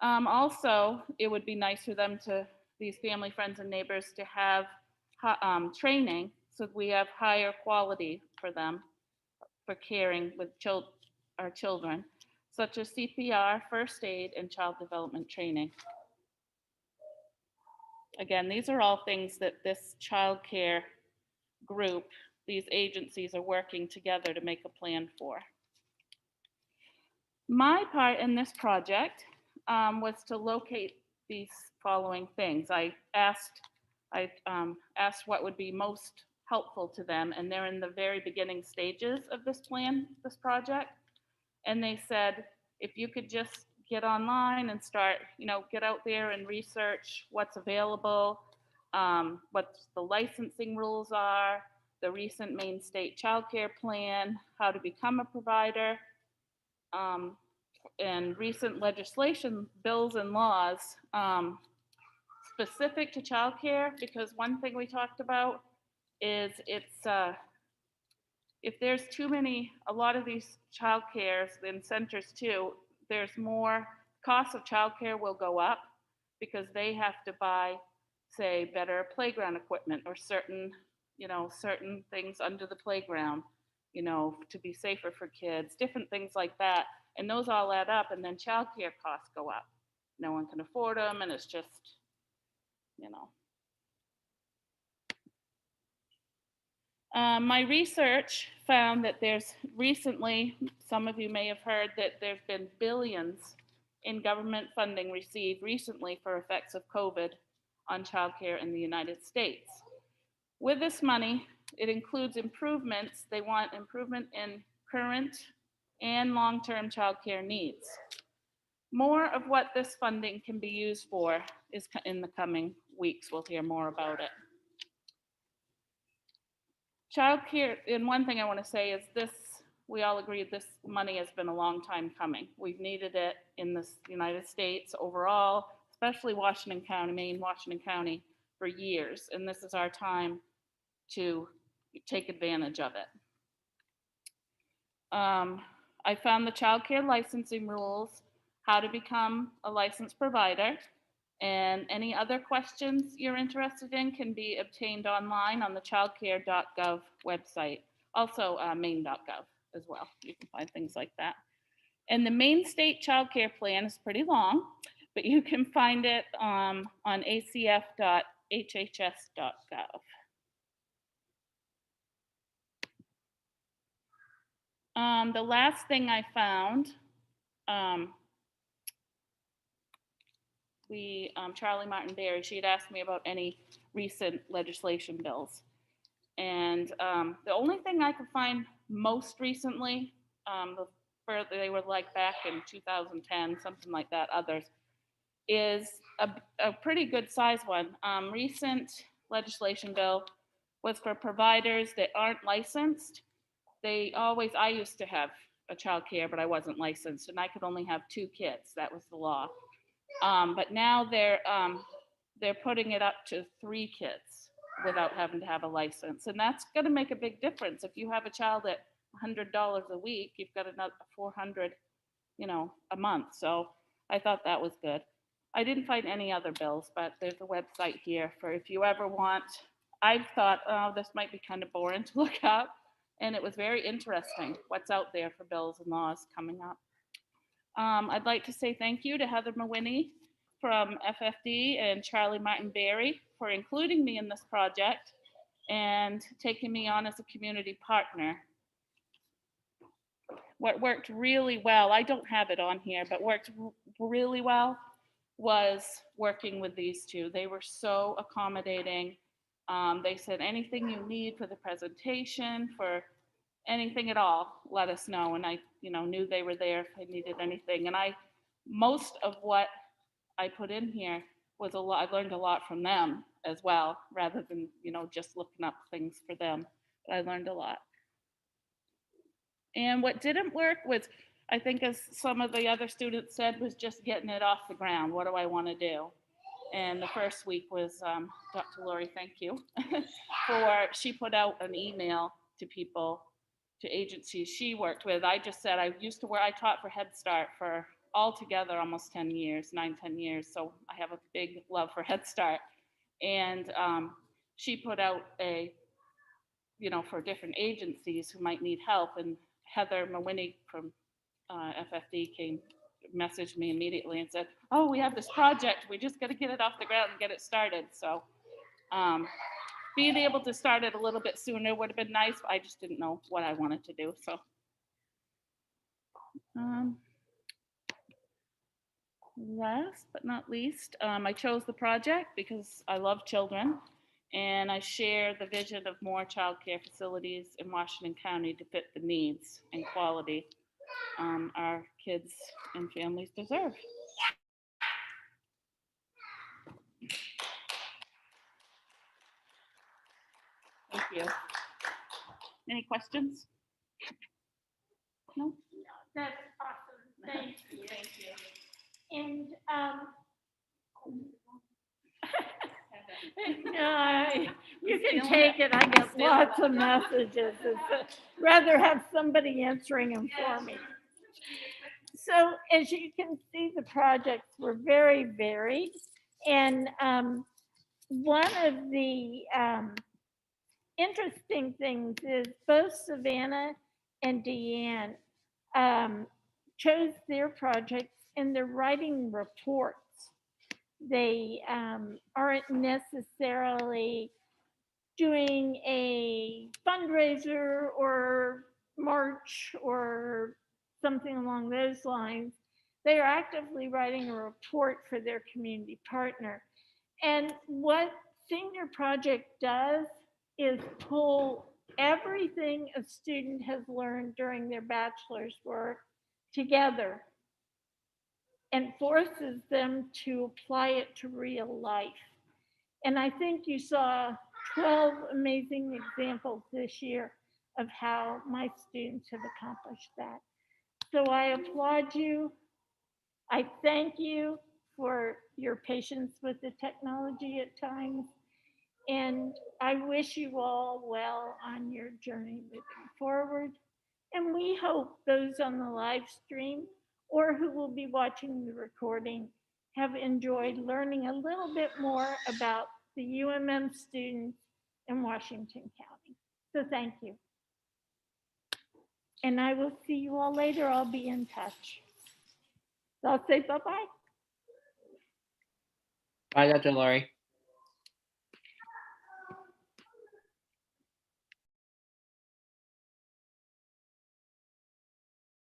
Also, it would be nice for these family, friends, and neighbors to have training so that we have higher quality for them for caring with our children, such as CPR, first aid, and child development training. Again, these are all things that this child care group, these agencies are working together to make a plan for. My part in this project was to locate these following things. I asked what would be most helpful to them, and they're in the very beginning stages of this project. And they said, if you could just get online and start, get out there and research what's available, what the licensing rules are, the recent Maine State Child Care Plan, how to become a provider, and recent legislation, bills and laws specific to childcare, because one thing we talked about is if there's too many, a lot of these child cares and centers too, there's more, costs of childcare will go up because they have to buy, say, better playground equipment or certain things under the playground, to be safer for kids, different things like that. And those all add up, and then childcare costs go up. No one can afford them, and it's just, my research found that there's recently, some of you may have heard that there's been billions in government funding received recently for effects of COVID on childcare in the United States. With this money, it includes improvements. They want improvement in current and long-term childcare needs. More of what this funding can be used for is in the coming weeks. We'll hear more about it. Childcare, and one thing I want to say is this, we all agree this money has been a long time coming. We've needed it in the United States overall, especially Washington County, Maine, Washington County, for years. And this is our time to take advantage of it. I found the childcare licensing rules, how to become a licensed provider, and any other questions you're interested in can be obtained online on the childcare.gov website. Also, maine.gov as well. You can find things like that. And the Maine State Child Care Plan is pretty long, but you can find it on acf.hhs.gov. The last thing I found, Charlie Martin Berry, she had asked me about any recent legislation bills. And the only thing I could find most recently, they were like back in 2010, something like that, others, is a pretty good size one. Recent legislation bill was for providers that aren't licensed. I used to have a child care, but I wasn't licensed, and I could only have 2 kids. That was the law. But now they're putting it up to 3 kids without having to have a license, and that's going to make a big difference. If you have a child at $100 a week, you've got another $400, a month. So I thought that was good. I didn't find any other bills, but there's a website here for if you ever want. I thought, oh, this might be kind of boring to look up, and it was very interesting what's out there for bills and laws coming up. I'd like to say thank you to Heather Mawhinney from FFD and Charlie Martin Berry for including me in this project and taking me on as a community partner. What worked really well, I don't have it on here, but worked really well was working with these two. They were so accommodating. They said anything you need for the presentation, for anything at all, let us know. And I, knew they were there if I needed anything. And most of what I put in here was a lot. I learned a lot from them as well, rather than, just looking up things for them. But I learned a lot. And what didn't work was, I think as some of the other students said, was just getting it off the ground. What do I want to do? And the first week was Dr. Lori, thank you, she put out an email to people, to agencies she worked with. I just said I taught for Head Start for altogether almost 10 years, 9-10 years. So I have a big love for Head Start. And she put out for different agencies who might need help. And Heather Mawhinney from FFD messaged me immediately and said, oh, we have this project. We just got to get it off the ground and get it started. So being able to start it a little bit sooner would have been nice. But I just didn't know what I wanted to do. So last but not least, I chose the project because I love children and I share the vision of more child care facilities in Washington County to fit the needs and quality our kids and families deserve. Thank you. Any questions? No? That's awesome. Thank you. Thank you. And no, you can take it. I get lots of messages. Rather have somebody answering them for me. So as you can see, the projects were very varied. And one of the interesting things is both Savannah and Deanne chose their projects and they're writing reports. They aren't necessarily doing a fundraiser or march or something along those lines. They are actively writing a report for their community partner. And what Senior Project does is pull everything a student has learned during their bachelor's work together and forces them to apply it to real life. And I think you saw 12 amazing examples this year of how my students have accomplished that. So I applaud you. I thank you for your patience with the technology at times. And I wish you all well on your journey moving forward. And we hope those on the live stream or who will be watching the recording have enjoyed learning a little bit more about the UMM students in Washington County. So thank you. And I will see you all later. I'll be in touch. So I'll say bye-bye. Bye, Dr. Lori.